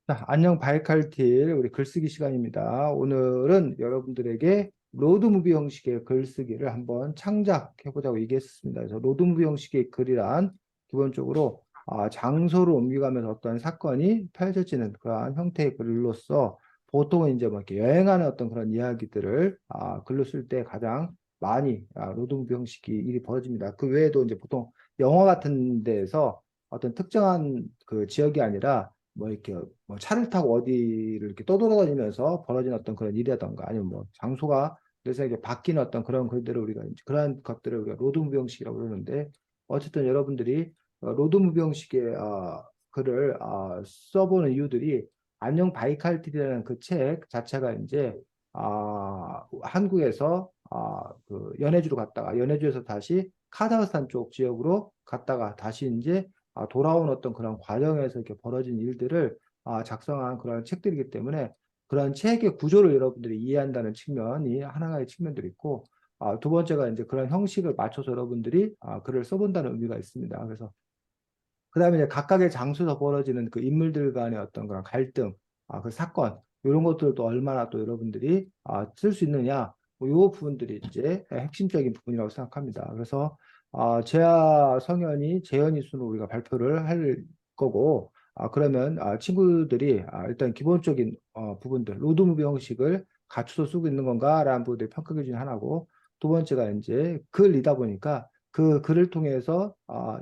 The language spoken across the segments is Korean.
자, 안녕 바이칼틸 우리 글쓰기 시간입니다. 오늘은 여러분들에게 로드무비 형식의 글쓰기를 한번 창작해 보자고 얘기했습니다. 그래서 로드무비 형식의 글이란 기본적으로 장소를 옮겨가면서 어떤 사건이 펼쳐지는 그러한 형태의 글로서 보통은 이제 뭐 이렇게 여행하는 어떤 그런 이야기들을 글로 쓸 때 가장 많이 로드무비 형식이 일이 벌어집니다. 그 외에도 이제 보통 영화 같은 데에서 어떤 특정한 그 지역이 아니라 뭐 이렇게 뭐 차를 타고 어디를 이렇게 떠돌아다니면서 벌어진 어떤 그런 일이라던가 아니면 뭐 장소가 그래서 이게 바뀌는 어떤 그런 글들을 우리가 이제 그러한 것들을 우리가 로드무비 형식이라고 그러는데 어쨌든 여러분들이 로드무비 형식의 글을 써보는 이유들이 안녕 바이칼길이라는 그 책 자체가 이제 한국에서 그 연해주로 갔다가 연해주에서 다시 카자흐스탄 쪽 지역으로 갔다가 다시 이제 돌아온 어떤 그런 과정에서 이렇게 벌어진 일들을 작성한 그런 책들이기 때문에 그런 책의 구조를 여러분들이 이해한다는 측면이 하나의 측면들이 있고 두 번째가 이제 그런 형식을 맞춰서 여러분들이 글을 써본다는 의미가 있습니다. 그래서 그다음에 이제 각각의 장소에서 벌어지는 그 인물들 간의 어떤 그런 갈등, 그 사건 이런 것들도 얼마나 또 여러분들이 쓸 수 있느냐, 뭐요 부분들이 이제 핵심적인 부분이라고 생각합니다. 그래서 재하 성현이 재현이 순으로 우리가 발표를 할 거고, 그러면 친구들이 일단 기본적인 부분들 로드무비 형식을 갖춰서 쓰고 있는 건가라는 부분들이 평가 기준이 하나고, 두 번째가 이제 글이다 보니까 그 글을 통해서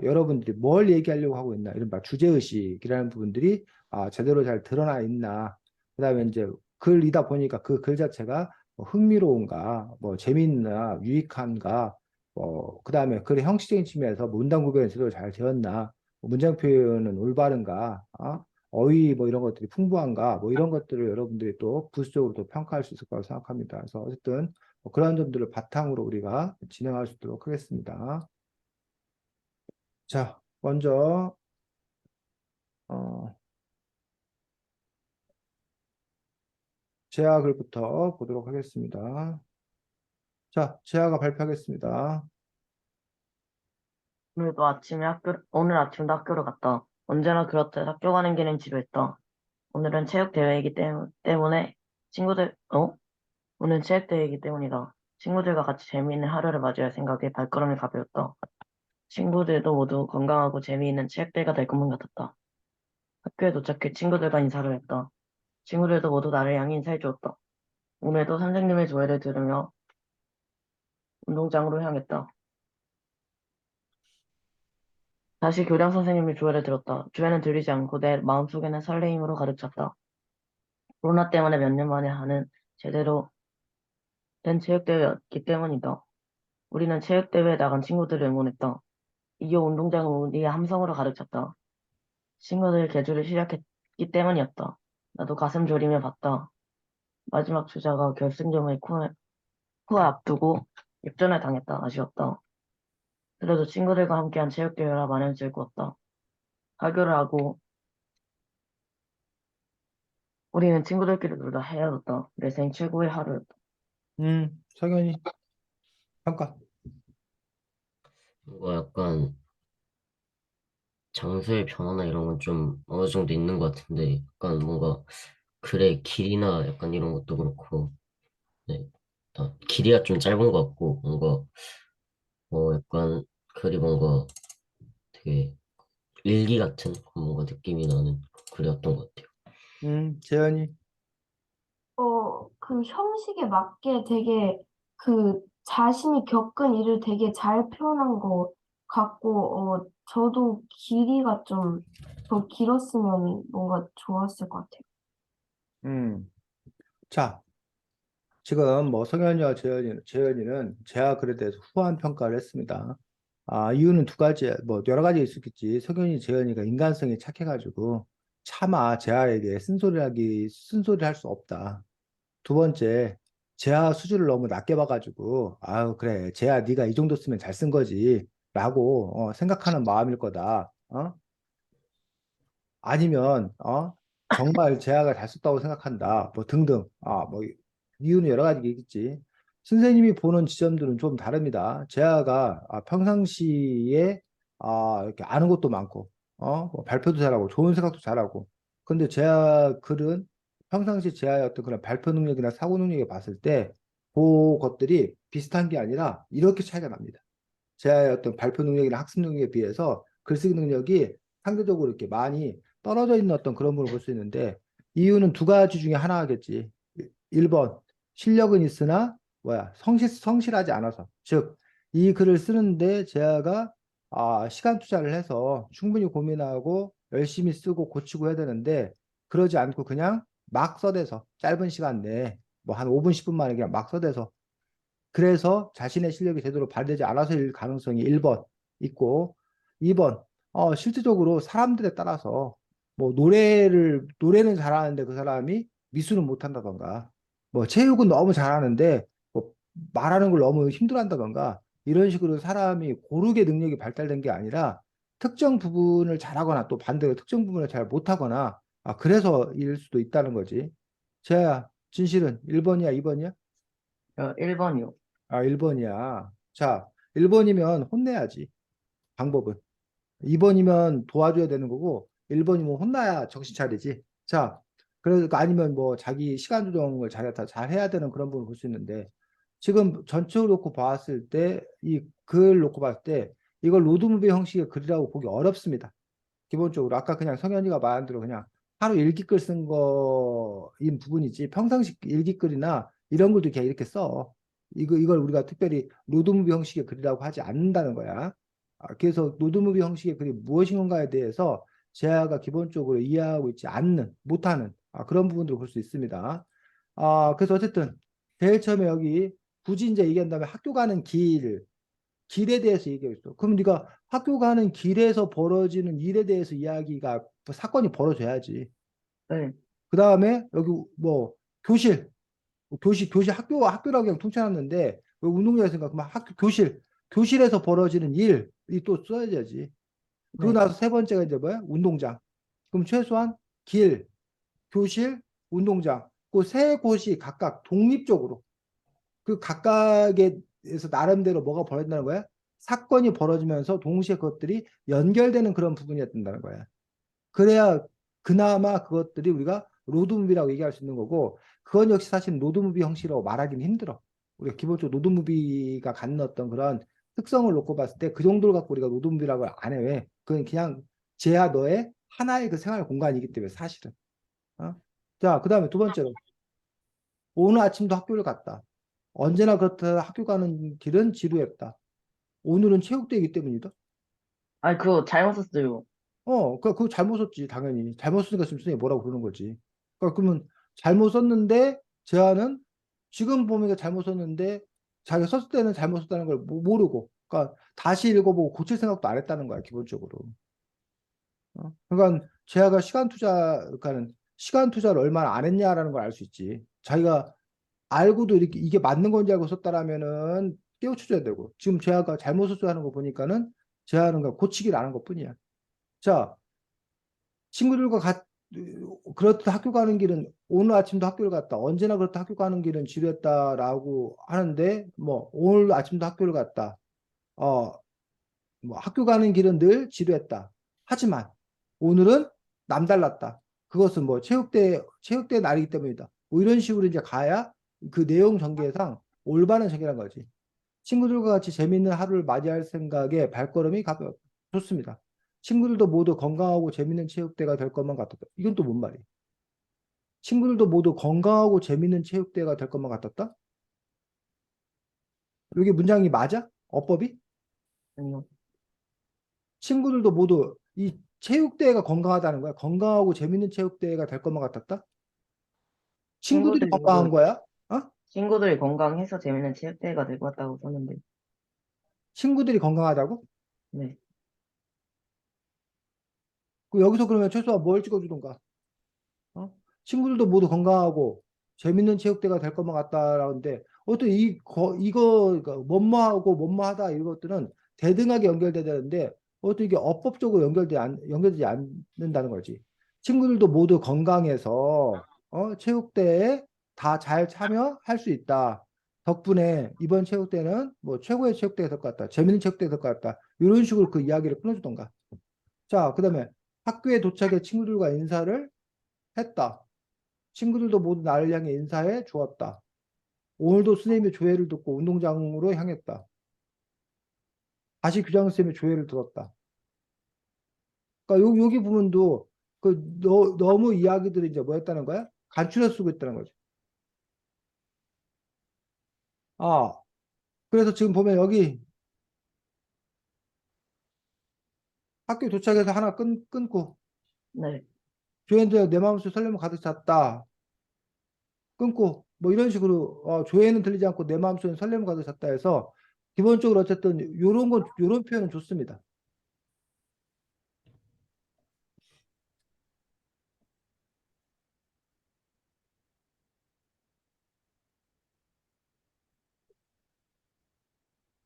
여러분들이 뭘 얘기하려고 하고 있나 이른바 주제의식이라는 부분들이 제대로 잘 드러나 있나 그다음에 이제 글이다 보니까 그 글 자체가 뭐 흥미로운가 뭐 재미있나 유익한가 그다음에 글의 형식적인 측면에서 문단 구별이 제대로 잘 되었나 뭐 문장 표현은 올바른가 어휘 뭐 이런 것들이 풍부한가 뭐 이런 것들을 여러분들이 또 부수적으로 또 평가할 수 있을 거라고 생각합니다. 그래서 어쨌든 그러한 점들을 바탕으로 우리가 진행할 수 있도록 하겠습니다. 자, 먼저 어, 제약을부터 보도록 하겠습니다. 자, 제아가 발표하겠습니다. 오늘 아침도 학교를 갔다. 언제나 그렇듯 학교 가는 길은 지루했다. 오늘은 체육대회이기 때문에 친구들, 어? 오늘은 체육대회이기 때문이다. 친구들과 같이 재미있는 하루를 맞이할 생각에 발걸음이 가벼웠다. 친구들도 모두 건강하고 재미있는 체육대회가 될 것만 같았다. 학교에 도착해 친구들과 인사를 했다. 친구들도 모두 나를 향해 인사해 주었다. 오늘도 선생님의 조회를 들으며 운동장으로 향했다. 다시 교장 선생님의 조회를 들었다. 조회는 들리지 않고 내 마음속에는 설레임으로 가득 찼다. 코로나 때문에 몇 년 만에 하는 제대로 된 체육대회였기 때문이다. 우리는 체육대회에 나간 친구들을 응원했다. 이어 운동장은 우리의 함성으로 가득 찼다. 친구들 개주를 시작했기 때문이었다. 나도 가슴 졸이며 봤다. 마지막 주자가 결승점을 코에 앞두고 역전을 당했다. 아쉬웠다. 그래도 친구들과 함께한 체육대회라 많은 즐거웠다. 하교를 하고 우리는 친구들끼리 놀다 헤어졌다. 내 생 최고의 하루였다. 성현이 평가. 뭔가 약간 장소의 변화나 이런 건 좀 어느 정도 있는 것 같은데 약간 뭔가 글의 길이나 약간 이런 것도 그렇고 네. 길이가 좀 짧은 것 같고 뭔가 약간 글이 뭔가 되게 일기 같은 그런 뭔가 느낌이 나는 글이었던 것 같아요. 재현이. 그 형식에 맞게 되게 그 자신이 겪은 일을 되게 잘 표현한 것 같고, 저도 길이가 좀 더 길었으면 뭔가 좋았을 것 같아요. 음, 자, 지금 뭐 성현이와 재현이는 제아 글에 대해서 후한 평가를 했습니다. 이유는 두 가지, 뭐 여러 가지 있었겠지. 성현이, 재현이가 인간성이 착해가지고 차마 제아에게 쓴소리를 할 수 없다. 두 번째, 제아 수준을 너무 낮게 봐가지고, 아유, 그래, 제아 네가 이 정도 쓰면 잘 쓴 거지. 라고 생각하는 마음일 거다. 아니면, 정말 제아가 잘 썼다고 생각한다. 뭐 등등. 뭐, 이유는 여러 가지 있겠지. 선생님이 보는 지점들은 좀 다릅니다. 제아가 평상시에 이렇게 아는 것도 많고, 뭐 발표도 잘하고, 좋은 생각도 잘하고, 근데 제아 글은 평상시 제아의 어떤 그런 발표 능력이나 사고 능력에 봤을 때 그것들이 비슷한 게 아니라 이렇게 차이가 납니다. 제아의 어떤 발표 능력이나 학습 능력에 비해서 글쓰기 능력이 상대적으로 이렇게 많이 떨어져 있는 어떤 그런 부분을 볼 수 있는데 이유는 두 가지 중에 하나겠지. 1번 실력은 있으나 뭐야 성실하지 않아서 즉 이 글을 쓰는데 제아가 시간 투자를 해서 충분히 고민하고 열심히 쓰고 고치고 해야 되는데 그러지 않고 그냥 막 써대서 짧은 시간 내에 뭐 한 5분 10분 만에 그냥 막 써대서 그래서 자신의 실력이 제대로 발휘되지 않아서일 가능성이 1번 있고 2번 실질적으로 사람들에 따라서 뭐 노래는 잘하는데 그 사람이 미술은 못한다던가 뭐 체육은 너무 잘하는데 뭐 말하는 걸 너무 힘들어한다던가 이런 식으로 사람이 고르게 능력이 발달된 게 아니라 특정 부분을 잘하거나 또 반대로 특정 부분을 잘 못하거나 그래서 일 수도 있다는 거지. 자, 진실은 1번이야, 2번이야? 1번이요. 1번이야. 자, 1번이면 혼내야지. 방법은. 2번이면 도와줘야 되는 거고, 1번이면 혼나야 정신 차리지. 자, 그러니까 아니면 뭐 자기 시간 조정을 자기가 잘 해야 되는 그런 부분을 볼 수 있는데, 지금 전체를 놓고 봤을 때, 이 글 놓고 봤을 때, 이걸 로드무비 형식의 글이라고 보기 어렵습니다. 기본적으로. 아까 그냥 성현이가 말한 대로 그냥 하루 일기글 쓴 거인 부분이지, 평상시 일기글이나 이런 글도 그냥 이렇게 써. 이걸 우리가 특별히 로드무비 형식의 글이라고 하지 않는다는 거야. 그래서 로드무비 형식의 글이 무엇인가에 대해서 제아가 기본적으로 이해하고 있지 않는, 못하는 그런 부분들을 볼 수 있습니다. 그래서 어쨌든 제일 처음에 여기 굳이 이제 얘기한다면 학교 가는 길에 대해서 얘기했어. 그럼 네가 학교 가는 길에서 벌어지는 일에 대해서 이야기가 사건이 벌어져야지. 네. 그 다음에 여기 뭐 교실, 교실 학교라고 그냥 통째놨는데 왜 운동장에 생각? 그럼 교실에서 벌어지는 일이 또 써야지. 그러고 네. 나서 세 번째가 이제 뭐야? 운동장. 그럼 최소한 길, 교실, 운동장. 그 세 곳이 각각 독립적으로 그 각각에서 나름대로 뭐가 벌어진다는 거야? 사건이 벌어지면서 동시에 그것들이 연결되는 그런 부분이어야 된다는 거야. 그래야 그나마 그것들이 우리가 로드무비라고 얘기할 수 있는 거고 그건 역시 사실 로드무비 형식이라고 말하기는 힘들어. 우리가 기본적으로 로드무비가 갖는 어떤 그런 특성을 놓고 봤을 때 그 정도를 갖고 우리가 로드무비라고 안 해. 왜? 그건 그냥 제야 너의 하나의 그 생활 공간이기 때문에 사실은. 자, 그 다음에 두 번째로 오늘 아침도 학교를 갔다. 언제나 그렇다 학교 가는 길은 지루했다. 오늘은 체육대회이기 때문이다. 아니, 그거 잘못 썼어요. 그거 잘못 썼지, 당연히. 잘못 쓰니까 지금 선생님이 뭐라고 그러는 거지. 그러면 잘못 썼는데, 제아는 지금 보니까 잘못 썼는데, 자기가 썼을 때는 잘못 썼다는 걸 모르고, 그러니까 다시 읽어보고 고칠 생각도 안 했다는 거야, 기본적으로. 그러니까 제아가 그러니까는 시간 투자를 얼마나 안 했냐라는 걸 알 수 있지. 자기가 알고도 이렇게 이게 맞는 건지 알고 썼다라면은 깨우쳐줘야 되고 지금 제아가 잘못 썼어 하는 거 보니까는 제아는 고치기를 안 한 것뿐이야. 자, 친구들과 그렇다 학교 가는 길은 오늘 아침도 학교를 갔다. 언제나 그렇다 학교 가는 길은 지루했다라고 하는데 뭐 오늘 아침도 학교를 갔다. 어, 뭐 학교 가는 길은 늘 지루했다. 하지만 오늘은 남달랐다. 그것은 뭐 체육대 날이기 때문이다. 뭐 이런 식으로 이제 가야 그 내용 전개상 올바른 전개란 거지. 친구들과 같이 재밌는 하루를 맞이할 생각에 발걸음이 가볍다. 좋습니다. 친구들도 모두 건강하고 재밌는 체육대가 될 것만 같았다. 이건 또 뭔 말이야? 친구들도 모두 건강하고 재밌는 체육대가 될 것만 같았다? 여기 문장이 맞아? 어법이? 아니요. 친구들도 모두 이 체육대회가 건강하다는 거야. 건강하고 재밌는 체육대회가 될 것만 같았다. 친구들이 친구들이 건강한 모두, 거야? 친구들이 건강해서 재밌는 체육대회가 될 것 같다고 썼는데. 친구들이 건강하다고? 네. 여기서 그러면 최소한 뭘 찍어주던가? 어? 친구들도 모두 건강하고 재밌는 체육대회가 될 것만 같다라는데 어떤 이거 그러니까 뭐뭐하고 뭐뭐하다 이것들은 대등하게 연결돼야 되는데 어떤 이게 어법적으로 연결되지 않는다는 거지. 친구들도 모두 건강해서 체육대회에 다 잘 참여할 수 있다. 덕분에 이번 체육대회는 뭐 최고의 체육대회가 될 것 같다. 재밌는 체육대회가 될 것 같다. 이런 식으로 그 이야기를 끊어주던가. 자, 그다음에 학교에 도착해 친구들과 인사를 했다. 친구들도 모두 나를 향해 인사해 주었다. 오늘도 선생님의 조회를 듣고 운동장으로 향했다. 다시 교장 선생님의 조회를 들었다. 그러니까 여기 부분도 너무 이야기들이 이제 뭐 했다는 거야? 간추려 쓰고 있다는 거지. 아, 그래서 지금 보면 여기 학교 도착해서 하나 끊고 네. 조회는 내 마음속에 설렘을 가득 찼다. 끊고 뭐 이런 식으로 조회는 들리지 않고 내 마음속에 설렘을 가득 찼다 해서 기본적으로 어쨌든 요런 표현은 좋습니다.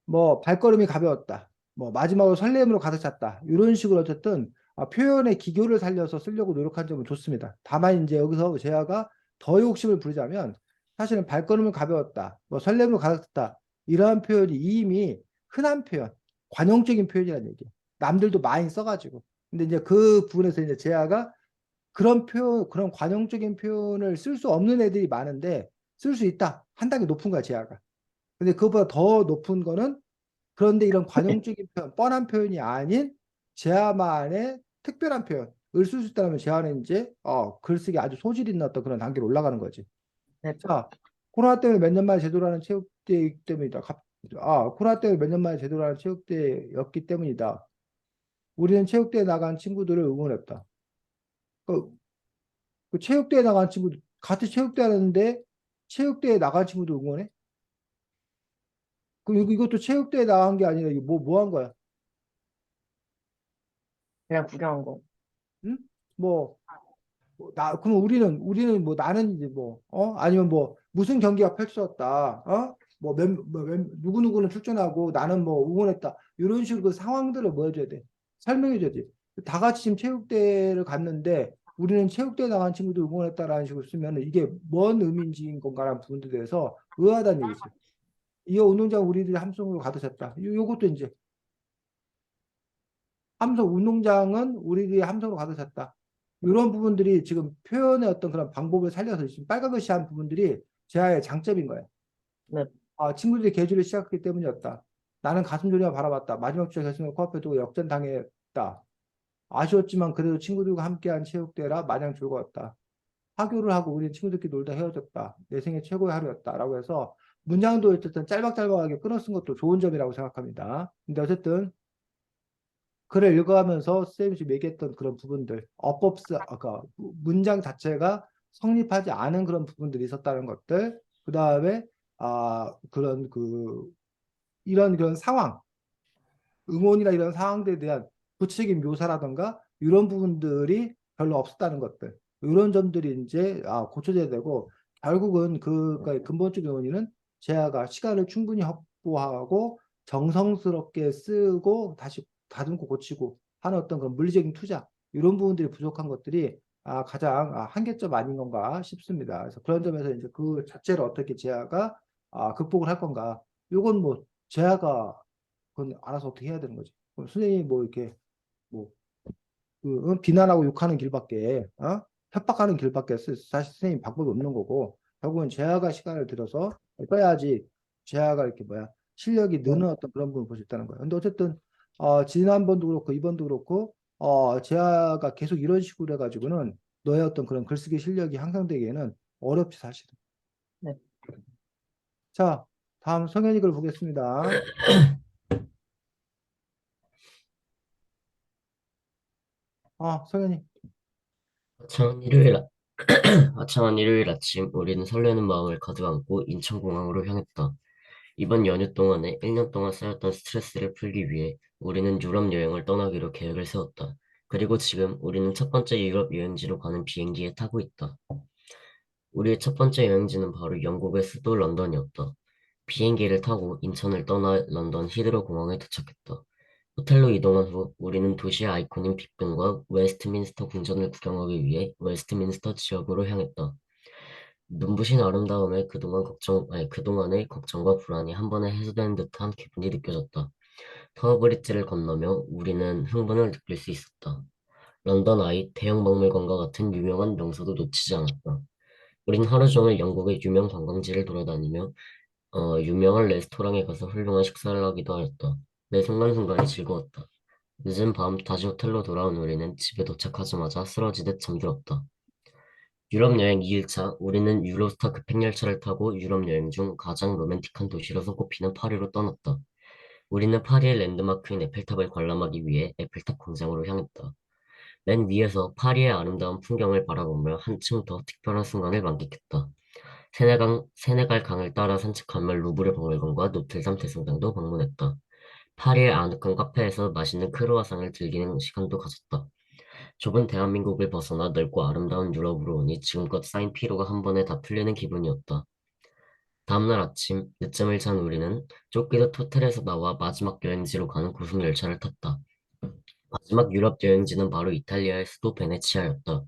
뭐 발걸음이 가벼웠다. 뭐 마지막으로 설렘으로 가득 찼다. 이런 식으로 어쨌든 표현의 기교를 살려서 쓰려고 노력한 점은 좋습니다. 다만 이제 여기서 제아가 더 욕심을 부리자면 사실은 발걸음은 가벼웠다. 뭐 설렘으로 가득 찼다. 이러한 표현이 이미 흔한 표현, 관용적인 표현이라는 얘기예요. 남들도 많이 써가지고. 근데 이제 그 부분에서 이제 제아가 그런 표현, 그런 관용적인 표현을 쓸 수 없는 애들이 많은데 쓸 수 있다. 한 단계 높은 거야, 제아가. 근데 그것보다 더 높은 거는 그런데 이런 관용적인 표현, 뻔한 표현이 아닌 제아만의 특별한 표현을 쓸 수 있다면 제아는 이제 글쓰기 아주 소질 있는 어떤 그런 단계로 올라가는 거지. 네. 자, 코로나 때문에 몇 년 만에 제대로 하는 체육대회이기 때문이다. 코로나 때문에 몇 년 만에 제대로 하는 체육대회였기 때문이다. 우리는 체육대회 나간 친구들을 응원했다. 그, 그 체육대회 나간 친구들, 같이 체육대회 하는데 체육대회 나간 친구들 응원해? 그럼 이것도 체육대회 나간 게 아니라 이거 뭐 한 거야? 그냥 구경한 거. 응? 뭐, 그럼 우리는 뭐 나는 이제 아니면 뭐 무슨 경기가 펼쳐졌다. 누구누구는 출전하고 나는 뭐 응원했다. 이런 식으로 그 상황들을 뭐 해줘야 돼? 설명해줘야 돼. 다 같이 지금 체육대회를 갔는데 우리는 체육대회 나간 친구들 응원했다라는 식으로 쓰면 이게 뭔 의미인지인 건가라는 부분들에 대해서 의아하다는 얘기지. 이 운동장 우리들이 함성으로 가득 찼다. 요것도 이제 운동장은 우리들의 함성으로 가득 찼다. 이런 부분들이 지금 표현의 어떤 그런 방법을 살려서 지금 빨간 글씨 한 부분들이 제아의 장점인 거예요. 네. 친구들이 개주를 시작했기 때문이었다. 나는 가슴 졸이며 바라봤다. 마지막 주에 결승을 코앞에 두고 역전당했다. 아쉬웠지만 그래도 친구들과 함께한 체육대회라 마냥 즐거웠다. 하교를 하고 우리는 친구들끼리 놀다 헤어졌다. 내 생애 최고의 하루였다. 라고 해서 문장도 어쨌든 짤막짤막하게 끊어 쓴 것도 좋은 점이라고 생각합니다. 근데 어쨌든 글을 읽어가면서 쌤이 지금 얘기했던 그런 부분들, 그러니까 문장 자체가 성립하지 않은 그런 부분들이 있었다는 것들, 그 다음에, 이런 그런 상황, 응원이나 이런 상황들에 대한 구체적인 묘사라든가, 이런 부분들이 별로 없었다는 것들, 이런 점들이 이제, 고쳐져야 되고, 결국은 그러니까 근본적인 원인은 제아가 시간을 충분히 확보하고, 정성스럽게 쓰고, 다시 다듬고 고치고 하는 어떤 그런 물리적인 투자 이런 부분들이 부족한 것들이 가장 한계점 아닌 건가 싶습니다. 그래서 그런 점에서 이제 그 자체를 어떻게 제아가 극복을 할 건가? 이건 뭐 제아가 그건 알아서 어떻게 해야 되는 거지. 선생님이 뭐 이렇게 뭐 비난하고 욕하는 길밖에 협박하는 길밖에 사실 선생님 방법이 없는 거고 결국은 제아가 시간을 들여서 써야지 제아가 이렇게 실력이 네. 느는 어떤 그런 부분을 볼 수 있다는 거예요. 근데 어쨌든 지난번도 그렇고 이번도 그렇고 제아가 계속 이런 식으로 해가지고는 너의 어떤 그런 글쓰기 실력이 향상되기에는 어렵지 사실은. 네. 자, 다음 성현이 글 보겠습니다. 성현이. 화창한 일요일, 화창한 일요일 아침, 우리는 설레는 마음을 가득 안고 인천공항으로 향했다. 이번 연휴 동안에 1년 동안 쌓였던 스트레스를 풀기 위해 우리는 유럽 여행을 떠나기로 계획을 세웠다. 그리고 지금 우리는 첫 번째 유럽 여행지로 가는 비행기에 타고 있다. 우리의 첫 번째 여행지는 바로 영국의 수도 런던이었다. 비행기를 타고 인천을 떠나 런던 히드로 공항에 도착했다. 호텔로 이동한 후 우리는 도시의 아이콘인 빅벤과 웨스트민스터 궁전을 구경하기 위해 웨스트민스터 지역으로 향했다. 눈부신 아름다움에 그동안의 걱정과 불안이 한 번에 해소되는 듯한 기분이 느껴졌다. 타워 브릿지를 건너며 우리는 흥분을 느낄 수 있었다. 런던 아이, 대형 박물관과 같은 유명한 명소도 놓치지 않았다. 우린 하루 종일 영국의 유명 관광지를 돌아다니며 유명한 레스토랑에 가서 훌륭한 식사를 하기도 하였다. 매 순간순간이 즐거웠다. 늦은 밤 다시 호텔로 돌아온 우리는 집에 도착하자마자 쓰러지듯 잠들었다. 유럽 여행 2일차, 우리는 유로스타 급행열차를 타고 유럽 여행 중 가장 로맨틱한 도시로 손꼽히는 파리로 떠났다. 우리는 파리의 랜드마크인 에펠탑을 관람하기 위해 에펠탑 광장으로 향했다. 맨 위에서 파리의 아름다운 풍경을 바라보며 한층 더 특별한 순간을 만끽했다. 세네갈 강을 따라 산책하며 루브르 박물관과 노틀담 대성당도 방문했다. 파리의 아늑한 카페에서 맛있는 크루아상을 즐기는 시간도 가졌다. 좁은 대한민국을 벗어나 넓고 아름다운 유럽으로 오니 지금껏 쌓인 피로가 한 번에 다 풀리는 기분이었다. 다음날 아침, 늦잠을 잔 우리는 쫓기듯 호텔에서 나와 마지막 여행지로 가는 고속 열차를 탔다. 마지막 유럽 여행지는 바로 이탈리아의 수도 베네치아였다.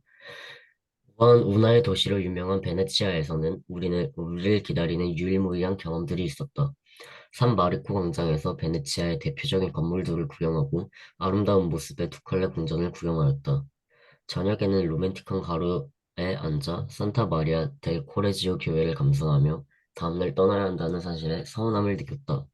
우아한 운하의 도시로 유명한 베네치아에서는 우리를 기다리는 유일무이한 경험들이 있었다. 산 마르코 광장에서 베네치아의 대표적인 건물들을 구경하고 아름다운 모습의 두 컬레 궁전을 구경하였다. 저녁에는 로맨틱한 가루에 앉아 산타 마리아 델 코레지오 교회를 감상하며 다음날 떠나야 한다는 사실에 서운함을 느꼈다.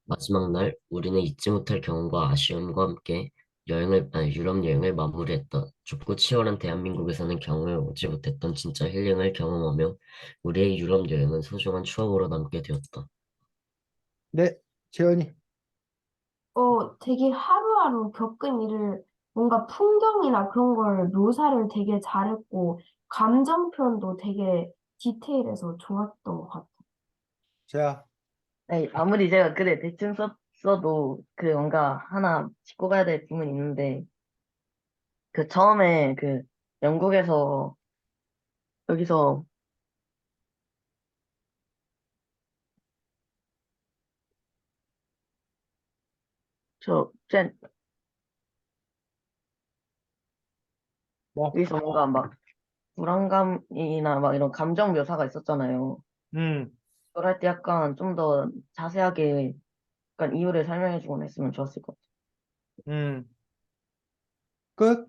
마지막 날, 우리는 잊지 못할 경험과 아쉬움과 함께 유럽 여행을 마무리했다. 좁고 치열한 대한민국에서는 경험해 오지 못했던 진짜 힐링을 경험하며 우리의 유럽 여행은 소중한 추억으로 남게 되었다. 네, 재현이. 되게 하루하루 겪은 일을 뭔가 풍경이나 그런 걸 묘사를 되게 잘했고, 감정 표현도 되게 디테일해서 좋았던 것 같아요. 자, 아니, 아무리 제가 글을 대충 써도 그 뭔가 하나 짚고 가야 될 부분이 있는데, 그 처음에 그 영국에서 여기서 저 뭐, 여기서 뭔가 막 불안감이나 막 이런 감정 묘사가 있었잖아요. 음, 그걸 할 때 약간 좀 더 자세하게 약간 이유를 설명해주곤 했으면 좋았을 것 같아요. 음, 끝?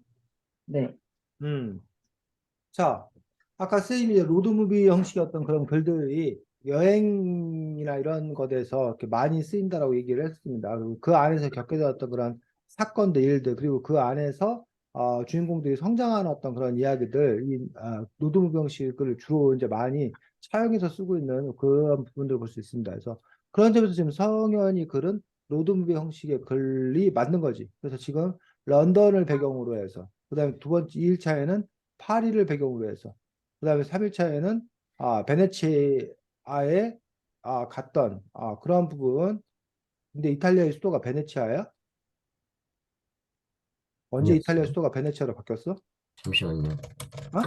네. 음. 자, 아까 선생님이 로드무비 형식의 어떤 그런 글들이 여행이나 이런 것에서 이렇게 많이 쓰인다라고 얘기를 했습니다. 그리고 그 안에서 겪게 되었던 그런 사건들, 일들, 그리고 그 안에서 주인공들이 성장하는 어떤 그런 이야기들, 로드무비 형식의 글을 주로 이제 많이 차용해서 쓰고 있는 그런 부분들을 볼 수 있습니다. 그래서 그런 점에서 지금 성현이 글은 로드무비 형식의 글이 맞는 거지. 그래서 지금 런던을 배경으로 해서, 그다음에 두 번째 2일차에는 파리를 배경으로 해서 그다음에 3일차에는 베네치아에 갔던 그런 부분. 근데 이탈리아의 수도가 베네치아야? 언제 이탈리아 아니었어요? 수도가 베네치아로 바뀌었어? 잠시만요. 어?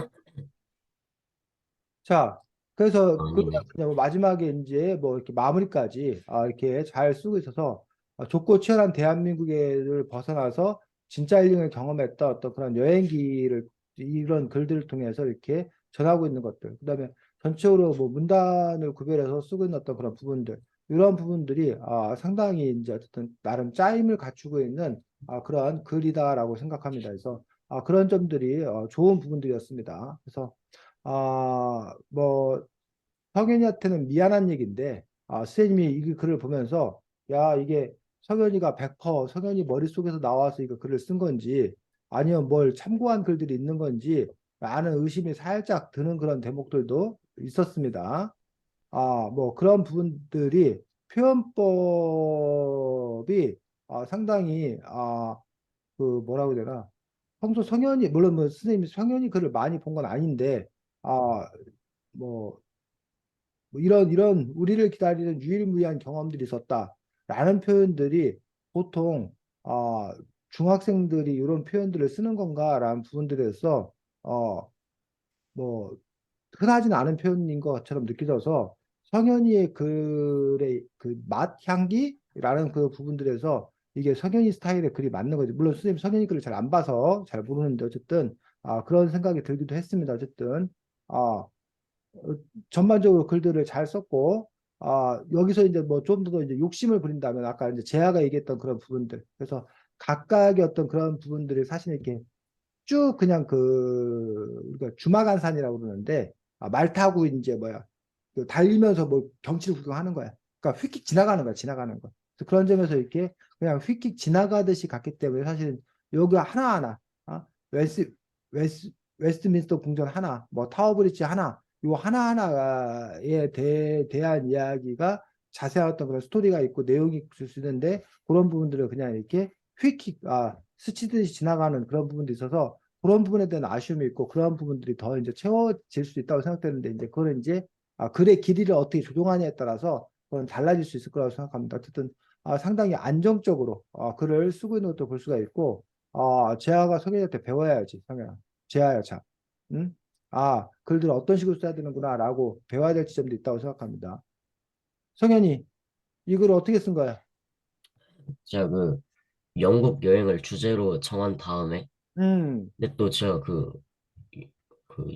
자, 그래서 아니네. 그냥 마지막에 이제 뭐 이렇게 마무리까지 이렇게 잘 쓰고 있어서 좁고 치열한 대한민국을 벗어나서 진짜 힐링을 경험했던 어떤 그런 여행기를 이런 글들을 통해서 이렇게 전하고 있는 것들. 그다음에 전체적으로 뭐 문단을 구별해서 쓰고 있는 어떤 그런 부분들. 이런 부분들이 상당히 이제 어쨌든 나름 짜임을 갖추고 있는 그런 글이다라고 생각합니다. 그래서 그런 점들이 좋은 부분들이었습니다. 그래서 뭐, 석연이한테는 미안한 얘기인데, 선생님이 이 글을 보면서, 야, 이게 석연이가 100% 석연이 머릿속에서 나와서 이거 글을 쓴 건지, 아니면 뭘 참고한 글들이 있는 건지, 라는 의심이 살짝 드는 그런 대목들도 있었습니다. 뭐, 그런 부분들이 표현법이 상당히, 뭐라고 해야 되나, 평소 성현이, 물론 뭐 선생님이 성현이 글을 많이 본 건 아닌데, 아, 뭐, 뭐 이런 우리를 기다리는 유일무이한 경험들이 있었다라는 표현들이 보통 중학생들이 이런 표현들을 쓰는 건가라는 부분들에서 어, 뭐 흔하진 않은 표현인 것처럼 느껴져서 성현이의 글의 그 맛, 향기라는 그 부분들에서 이게 성현이 스타일의 글이 맞는 거지. 물론 선생님 성현이 글을 잘 안 봐서 잘 모르는데 어쨌든 그런 생각이 들기도 했습니다. 어쨌든 전반적으로 글들을 잘 썼고, 여기서 이제 뭐 좀 더 이제 욕심을 부린다면 아까 이제 재하가 얘기했던 그런 부분들. 그래서 각각의 어떤 그런 부분들이 사실 이렇게 쭉 그냥 우리가 주마간산이라고 그러는데, 말 타고 이제 뭐야, 달리면서 뭐 경치를 구경하는 거야. 그러니까 휙휙 지나가는 거야, 지나가는 거. 그래서 그런 점에서 이렇게 그냥 휙휙 지나가듯이 갔기 때문에 사실 여기 하나하나, 어? 웨스, 웨스트민스터 궁전 하나, 뭐 타워브리지 하나, 요 하나하나에 대한 이야기가 자세한 어떤 그런 스토리가 있고 내용이 있을 수 있는데 그런 부분들을 그냥 이렇게 휙휙 스치듯이 지나가는 그런 부분도 있어서 그런 부분에 대한 아쉬움이 있고 그런 부분들이 더 이제 채워질 수 있다고 생각되는데 이제 그거는 이제 글의 길이를 어떻게 조정하냐에 따라서 그건 달라질 수 있을 거라고 생각합니다. 어쨌든 상당히 안정적으로 글을 쓰고 있는 것도 볼 수가 있고 재하가 성현이한테 배워야지 성현아. 재하야 참. 응? 글들을 어떤 식으로 써야 되는구나라고 배워야 될 지점도 있다고 생각합니다. 성현이 이 글을 어떻게 쓴 거야? 제가 그 영국 여행을 주제로 정한 다음에, 음, 근데 또 제가 그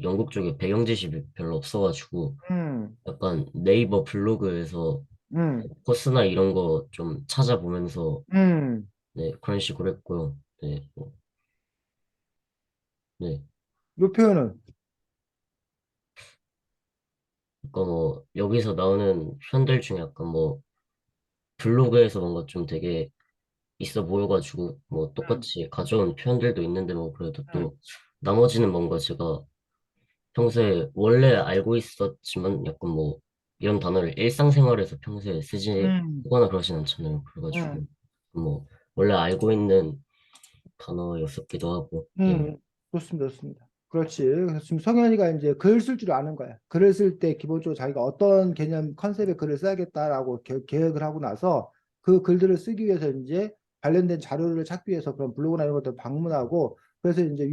영국 쪽에 배경 지식이 별로 없어가지고 음, 약간 네이버 블로그에서 음, 코스나 이런 거 좀 찾아보면서, 음. 네, 그런 식으로 했고요. 네, 네. 요 표현은 그러니까 뭐 여기서 나오는 표현들 중에 약간 뭐 블로그에서 뭔가 좀 되게 있어 보여가지고 뭐 음, 똑같이 가져온 표현들도 있는데 뭐 그래도 음, 또 나머지는 뭔가 제가 평소에 원래 알고 있었지만 약간 뭐 이런 단어를 일상생활에서 평소에 음, 쓰거나 그러진 않잖아요. 그래가지고 음, 뭐 원래 알고 있는 단어였었기도 하고, 네. 좋습니다, 좋습니다. 그렇지. 그래서 지금 성현이가 이제 글 쓸 줄 아는 거야. 글을 쓸 때 기본적으로 자기가 어떤 개념, 컨셉의 글을 써야겠다라고 계획을 하고 나서 그 글들을 쓰기 위해서 이제 관련된 자료를 찾기 위해서 그런 블로그나 이런 것들 방문하고 그래서 이제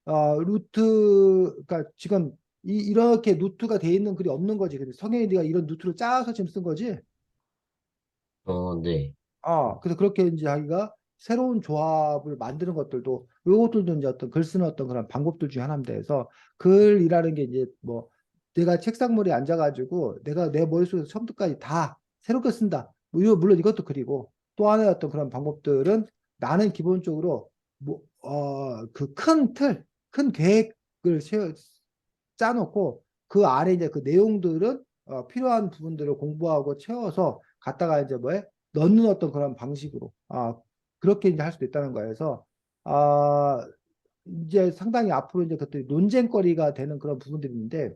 그러니까 지금 이렇게 루트가 돼 있는 글이 없는 거지. 근데 성현이 네가 이런 루트를 짜서 지금 쓴 거지. 네. 그래서 그렇게 이제 자기가 새로운 조합을 만드는 것들도 요것들도 이제 어떤 글 쓰는 어떤 그런 방법들 중에 하나인데 해서 글이라는 게 이제 뭐 내가 책상머리에 앉아가지고 내가 내 머릿속에서 처음부터까지 다 새롭게 쓴다. 뭐 물론 이것도 글이고 또 하나의 어떤 그런 방법들은 나는 기본적으로 그 큰 틀, 큰 계획을 짜놓고 그 아래 이제 그 내용들은 필요한 부분들을 공부하고 채워서 갖다가 이제 뭐에 넣는 어떤 그런 방식으로 그렇게 이제 할 수도 있다는 거예요. 그래서 아 이제 상당히 앞으로 이제 그것들이 논쟁거리가 되는 그런 부분들이 있는데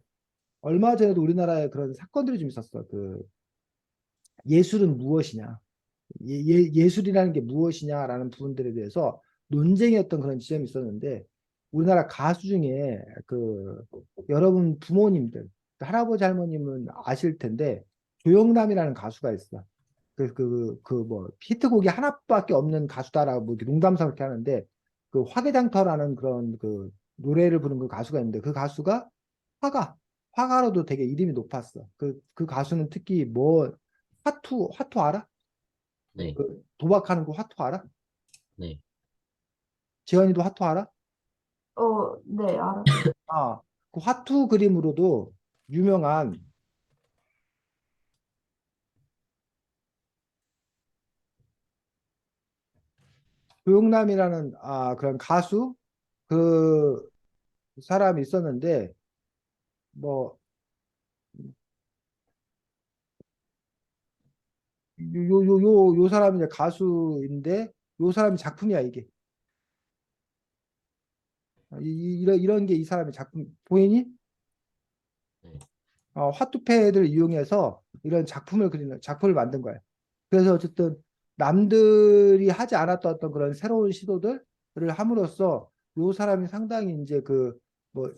얼마 전에도 우리나라에 그런 사건들이 좀 있었어. 예술은 무엇이냐? 예술이라는 게 무엇이냐라는 부분들에 대해서 논쟁이었던 그런 지점이 있었는데 우리나라 가수 중에 여러분 부모님들 할아버지 할머님은 아실 텐데 조영남이라는 가수가 있어. 뭐 히트곡이 하나밖에 없는 가수다라고 뭐 이렇게 농담삼아 이렇게 하는데 그 화개장터라는 그런 노래를 부른 그 가수가 있는데 그 가수가 화가 화가로도 되게 이름이 높았어. 그 가수는 특히 뭐 화투 알아? 네. 도박하는 거 화투 알아? 네. 지현이도 화투 알아? 네, 알아요. 아, 그 화투 그림으로도 유명한 조용남이라는 그런 가수 그 사람이 있었는데 뭐 요 사람이 이제 가수인데 요 사람이 작품이야 이게 이런 게 이 사람의 작품 보이니? 네. 화투패드를 이용해서 이런 작품을 만든 거예요. 그래서 어쨌든 남들이 하지 않았던 어떤 그런 새로운 시도들을 함으로써 요 사람이 상당히 이제 뭐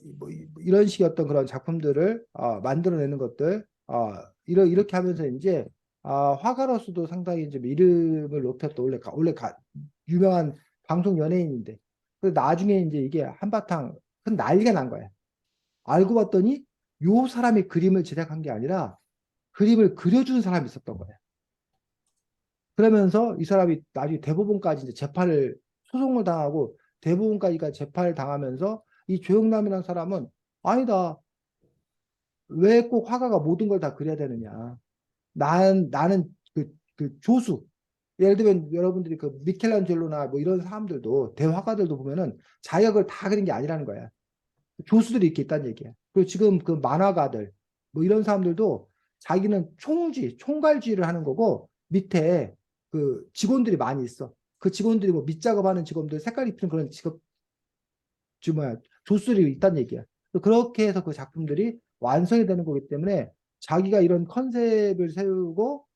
이런 식의 어떤 그런 작품들을 만들어내는 것들 이렇게 하면서 이제 화가로서도 상당히 좀 이름을 높였던 유명한 방송 연예인인데 그 나중에 이제 이게 한바탕 큰 난리가 난 거예요. 알고 봤더니 요 사람이 그림을 제작한 게 아니라 그림을 그려준 사람이 있었던 거예요. 그러면서 이 사람이 나중에 대법원까지 이제 소송을 당하고 대법원까지가 재판을 당하면서 이 조영남이라는 사람은 아니다. 왜 꼭 화가가 모든 걸 다 그려야 되느냐. 나는 조수. 예를 들면 여러분들이 그 미켈란젤로나 뭐 이런 사람들도 대화가들도 보면은 자기가 그걸 다 그린 게 아니라는 거야. 조수들이 이렇게 있다는 얘기야. 그리고 지금 그 만화가들 뭐 이런 사람들도 자기는 총괄주의를 하는 거고 밑에 그 직원들이 많이 있어. 그 직원들이 뭐 밑작업하는 직원들 색깔 입히는 그런 직업 뭐야 조수들이 있다는 얘기야. 그렇게 해서 그 작품들이 완성이 되는 거기 때문에 자기가 이런 컨셉을 세우고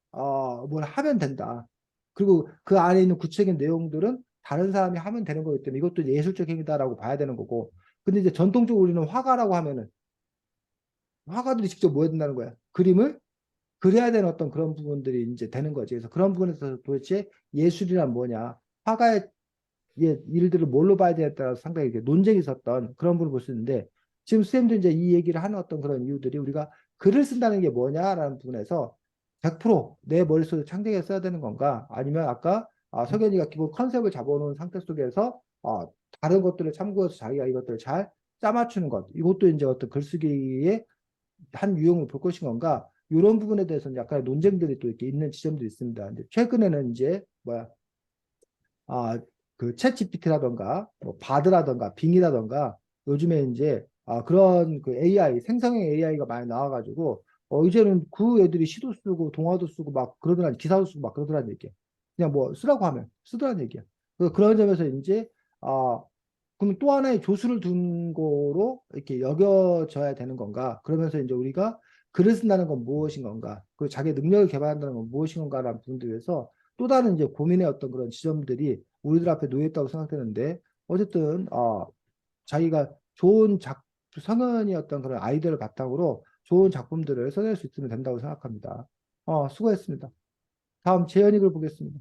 뭘 하면 된다. 그리고 그 안에 있는 구체적인 내용들은 다른 사람이 하면 되는 거기 때문에 이것도 예술적 행위다라고 봐야 되는 거고. 근데 이제 전통적으로 우리는 화가라고 하면은 화가들이 직접 뭐 해야 된다는 거야. 그림을 그려야 되는 어떤 그런 부분들이 이제 되는 거지. 그래서 그런 부분에서 도대체 예술이란 뭐냐. 화가의 일들을 뭘로 봐야 되냐에 따라서 상당히 이렇게 논쟁이 있었던 그런 부분을 볼 수 있는데 지금 쌤도 이제 이 얘기를 하는 어떤 그런 이유들이 우리가 글을 쓴다는 게 뭐냐라는 부분에서 100%내 머릿속에 창작해 써야 되는 건가 아니면 아까 석연이가 기본 컨셉을 잡아놓은 상태 속에서 다른 것들을 참고해서 자기가 이것들을 잘 짜맞추는 것 이것도 이제 어떤 글쓰기의 한 유형을 볼 것인 건가 이런 부분에 대해서는 약간 논쟁들이 또 이렇게 있는 지점도 있습니다. 근데 최근에는 이제 뭐야 그 챗GPT라던가 뭐 바드라던가 빙이라던가 요즘에 이제 그런 그 AI 생성형 AI가 많이 나와가지고 이제는 그 애들이 시도 쓰고 동화도 쓰고 막 그러더란 기사도 쓰고 막 그러더란 얘기야. 그냥 뭐 쓰라고 하면 쓰더란 얘기야. 그런 점에서 이제 그럼 또 하나의 조수를 둔 거로 이렇게 여겨져야 되는 건가? 그러면서 이제 우리가 글을 쓴다는 건 무엇인 건가? 그리고 자기 능력을 개발한다는 건 무엇인 건가라는 부분들에서 또 다른 이제 고민의 어떤 그런 지점들이 우리들 앞에 놓여 있다고 생각되는데 어쨌든 자기가 좋은 성현이 어떤 그런 아이디어를 바탕으로 좋은 작품들을 써낼 수 있으면 된다고 생각합니다. 수고했습니다. 다음 재현이 글 보겠습니다.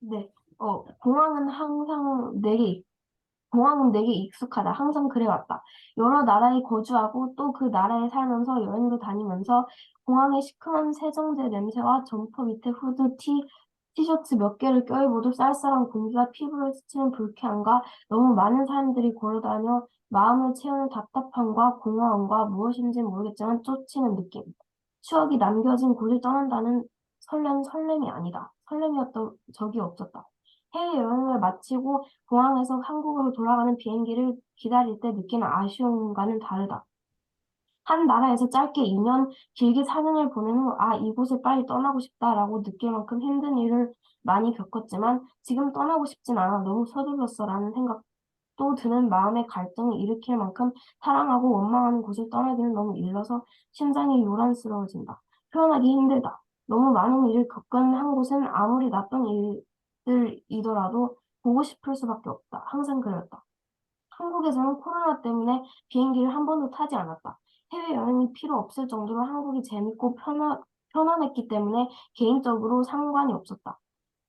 네. 공항은 내게 익숙하다. 항상 그래왔다. 여러 나라에 거주하고 또 그 나라에 살면서 여행도 다니면서 공항의 시큼한 세정제 냄새와 점퍼 밑에 후드, 티셔츠 몇 개를 껴입어도 쌀쌀한 공기가 피부를 스치는 불쾌함과 너무 많은 사람들이 걸어다녀 마음을 채우는 답답함과 공허함과 무엇인지 모르겠지만 쫓이는 느낌. 추억이 남겨진 곳을 떠난다는 설렘이 아니다. 설렘이었던 적이 없었다. 해외여행을 마치고 공항에서 한국으로 돌아가는 비행기를 기다릴 때 느끼는 아쉬움과는 다르다. 한 나라에서 짧게 2년, 길게 4년을 보낸 후, 이곳을 빨리 떠나고 싶다라고 느낄 만큼 힘든 일을 많이 겪었지만, 지금 떠나고 싶진 않아. 너무 서둘렀어. 라는 생각도 드는 마음의 갈등을 일으킬 만큼 사랑하고 원망하는 곳을 떠나기는 너무 일러서 심장이 요란스러워진다. 표현하기 힘들다. 너무 많은 일을 겪은 한 곳은 아무리 나쁜 일들이더라도 보고 싶을 수밖에 없다. 항상 그랬다. 한국에서는 코로나 때문에 비행기를 한 번도 타지 않았다. 해외여행이 필요 없을 정도로 한국이 재밌고 편안했기 때문에 개인적으로 상관이 없었다.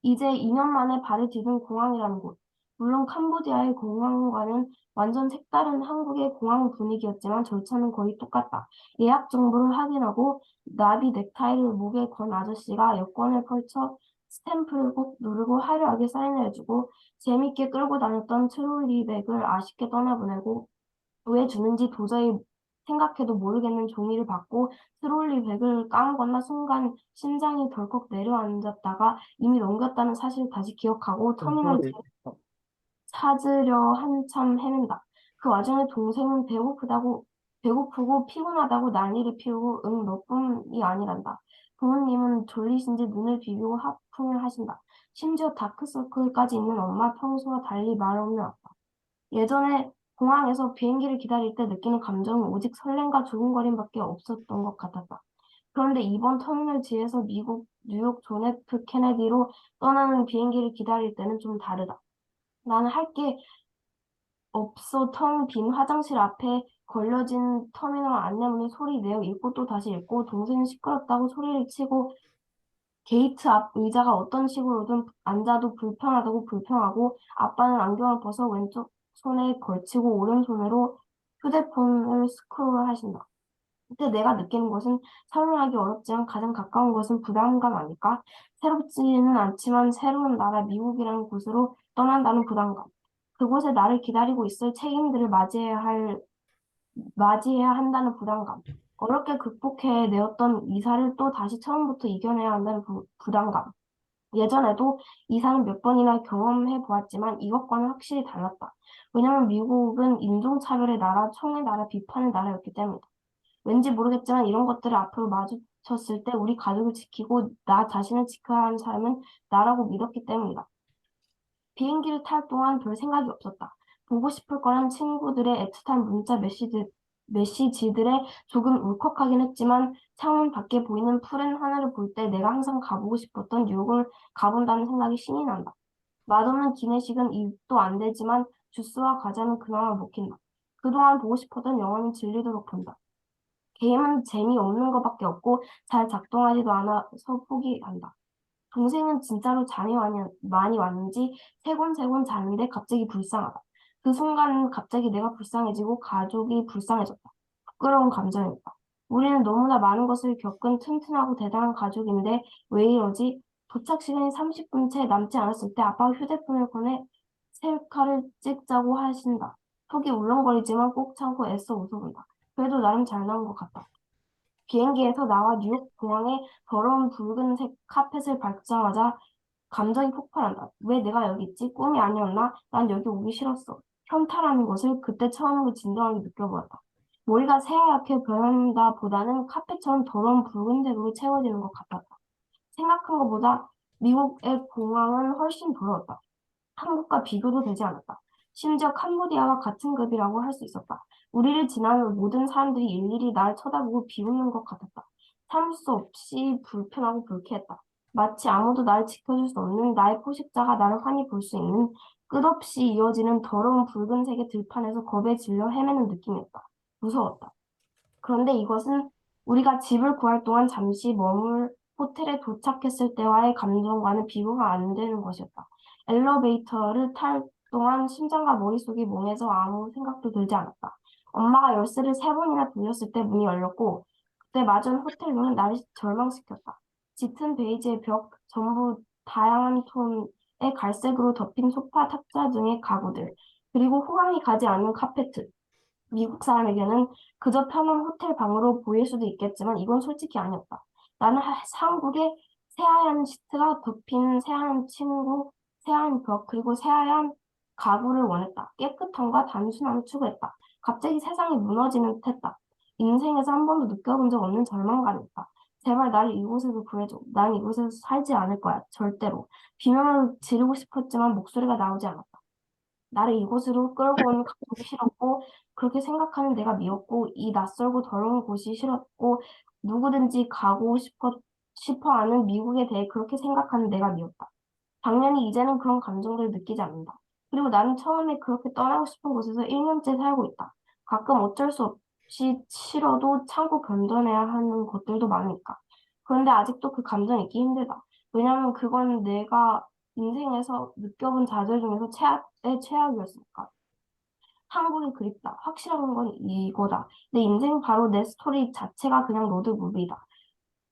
이제 2년 만에 발을 디딘 공항이라는 곳. 물론 캄보디아의 공항과는 완전 색다른 한국의 공항 분위기였지만 절차는 거의 똑같다. 예약 정보를 확인하고 나비 넥타이를 목에 건 아저씨가 여권을 펼쳐 스탬프를 꼭 누르고 화려하게 사인을 해주고 재밌게 끌고 다녔던 트롤리백을 아쉽게 떠나보내고 왜 주는지 도저히 생각해도 모르겠는 종이를 받고 트롤리백을 까먹었나 순간 심장이 덜컥 내려앉았다가 이미 넘겼다는 사실을 다시 기억하고 터미널 찾으려 한참 헤맨다. 그 와중에 동생은 배고프고 피곤하다고 난리를 피우고 응, 너뿐이 아니란다. 부모님은 졸리신지 눈을 비비고 하품을 하신다. 심지어 다크서클까지 있는 엄마 평소와 달리 말없는 아빠. 예전에 공항에서 비행기를 기다릴 때 느끼는 감정은 오직 설렘과 두근거림밖에 없었던 것 같았다. 그런데 이번 터미널지에서 미국 뉴욕 존 F 케네디로 떠나는 비행기를 기다릴 때는 좀 다르다. 나는 할 게 없어 텅 빈 화장실 앞에 걸려진 터미널 안내문을 소리 내어 읽고 또 다시 읽고 동생은 시끄럽다고 소리를 치고 게이트 앞 의자가 어떤 식으로든 앉아도 불편하다고 불평하고 아빠는 안경을 벗어 왼쪽 손에 걸치고 오른손으로 휴대폰을 스크롤 하신다. 그때 내가 느끼는 것은 설명하기 어렵지만 가장 가까운 것은 부담감 아닐까? 새롭지는 않지만 새로운 나라 미국이라는 곳으로 떠난다는 부담감. 그곳에 나를 기다리고 있을 책임들을 맞이해야 한다는 부담감. 어렵게 극복해 내었던 이사를 또 다시 처음부터 이겨내야 한다는 부담감. 예전에도 이사는 몇 번이나 경험해 보았지만 이것과는 확실히 달랐다. 왜냐하면 미국은 인종차별의 나라, 총의 나라, 비판의 나라였기 때문이다. 왠지 모르겠지만 이런 것들을 앞으로 마주쳤을 때 우리 가족을 지키고 나 자신을 지켜야 하는 사람은 나라고 믿었기 때문이다. 비행기를 탈 동안 별 생각이 없었다. 보고 싶을 거란 친구들의 애틋한 문자 메시지들에 조금 울컥하긴 했지만 창문 밖에 보이는 푸른 하늘을 볼 때 내가 항상 가보고 싶었던 뉴욕을 가본다는 생각이 신이 난다. 맛없는 기내식은 입도 안 되지만 주스와 과자는 그나마 먹힌다. 그동안 보고 싶었던 영화는 질리도록 본다. 게임은 재미없는 것밖에 없고 잘 작동하지도 않아서 포기한다. 동생은 진짜로 잠이 많이 왔는지 세곤세곤 자는데 갑자기 불쌍하다. 그 순간 갑자기 내가 불쌍해지고 가족이 불쌍해졌다. 부끄러운 감정이었다. 우리는 너무나 많은 것을 겪은 튼튼하고 대단한 가족인데 왜 이러지? 도착 시간이 30분 채 남지 않았을 때 아빠가 휴대폰을 꺼내 셀카를 찍자고 하신다. 속이 울렁거리지만 꼭 참고 애써 웃어본다. 그래도 나름 잘 나온 것 같다. 비행기에서 나와 뉴욕 공항의 더러운 붉은색 카펫을 밟자마자 감정이 폭발한다. 왜 내가 여기 있지? 꿈이 아니었나? 난 여기 오기 싫었어. 현타라는 것을 그때 처음으로 진정하게 느껴보았다. 머리가 새하얗게 변한다 보다는 카펫처럼 더러운 붉은색으로 채워지는 것 같았다. 생각한 것보다 미국의 공항은 훨씬 더러웠다. 한국과 비교도 되지 않았다. 심지어 캄보디아와 같은 급이라고 할 수 있었다. 우리를 지나는 모든 사람들이 일일이 날 쳐다보고 비웃는 것 같았다. 참을 수 없이 불편하고 불쾌했다. 마치 아무도 날 지켜줄 수 없는 나의 포식자가 나를 환히 볼 수 있는 끝없이 이어지는 더러운 붉은색의 들판에서 겁에 질려 헤매는 느낌이었다. 무서웠다. 그런데 이것은 우리가 집을 구할 동안 잠시 머물 호텔에 도착했을 때와의 감정과는 비교가 안 되는 것이었다. 엘리베이터를 탈 동안 심장과 머릿속이 멍해져 아무 생각도 들지 않았다. 엄마가 열쇠를 3번이나 돌렸을 때 문이 열렸고 그때 맞은 호텔룸은 나를 절망시켰다. 짙은 베이지의 벽, 전부 다양한 톤의 갈색으로 덮인 소파, 탁자 등의 가구들, 그리고 호감이 가지 않는 카페트. 미국 사람에게는 그저 편한 호텔 방으로 보일 수도 있겠지만 이건 솔직히 아니었다. 나는 한국의 새하얀 시트가 덮인 새하얀 침구, 새하얀 벽, 그리고 새하얀 가구를 원했다. 깨끗함과 단순함을 추구했다. 갑자기 세상이 무너지는 듯했다. 인생에서 한 번도 느껴본 적 없는 절망감이었다. 제발 나를 이곳에서 구해줘. 난 이곳에서 살지 않을 거야. 절대로. 비명을 지르고 싶었지만 목소리가 나오지 않았다. 나를 이곳으로 끌고 온 가족이 싫었고, 그렇게 생각하는 내가 미웠고, 이 낯설고 더러운 곳이 싫었고, 누구든지 가고 싶어 하는 미국에 대해 그렇게 생각하는 내가 미웠다. 당연히 이제는 그런 감정들을 느끼지 않는다. 그리고 나는 처음에 그렇게 떠나고 싶은 곳에서 1년째 살고 있다. 가끔 어쩔 수 없이 싫어도 참고 견뎌내야 하는 것들도 많으니까. 그런데 아직도 그 감정이 있기 힘들다. 왜냐하면 그건 내가 인생에서 느껴본 좌절 중에서 최악의 최악이었으니까. 한국이 그립다. 확실한 건 이거다. 내 인생 바로 내 스토리 자체가 그냥 로드무비다.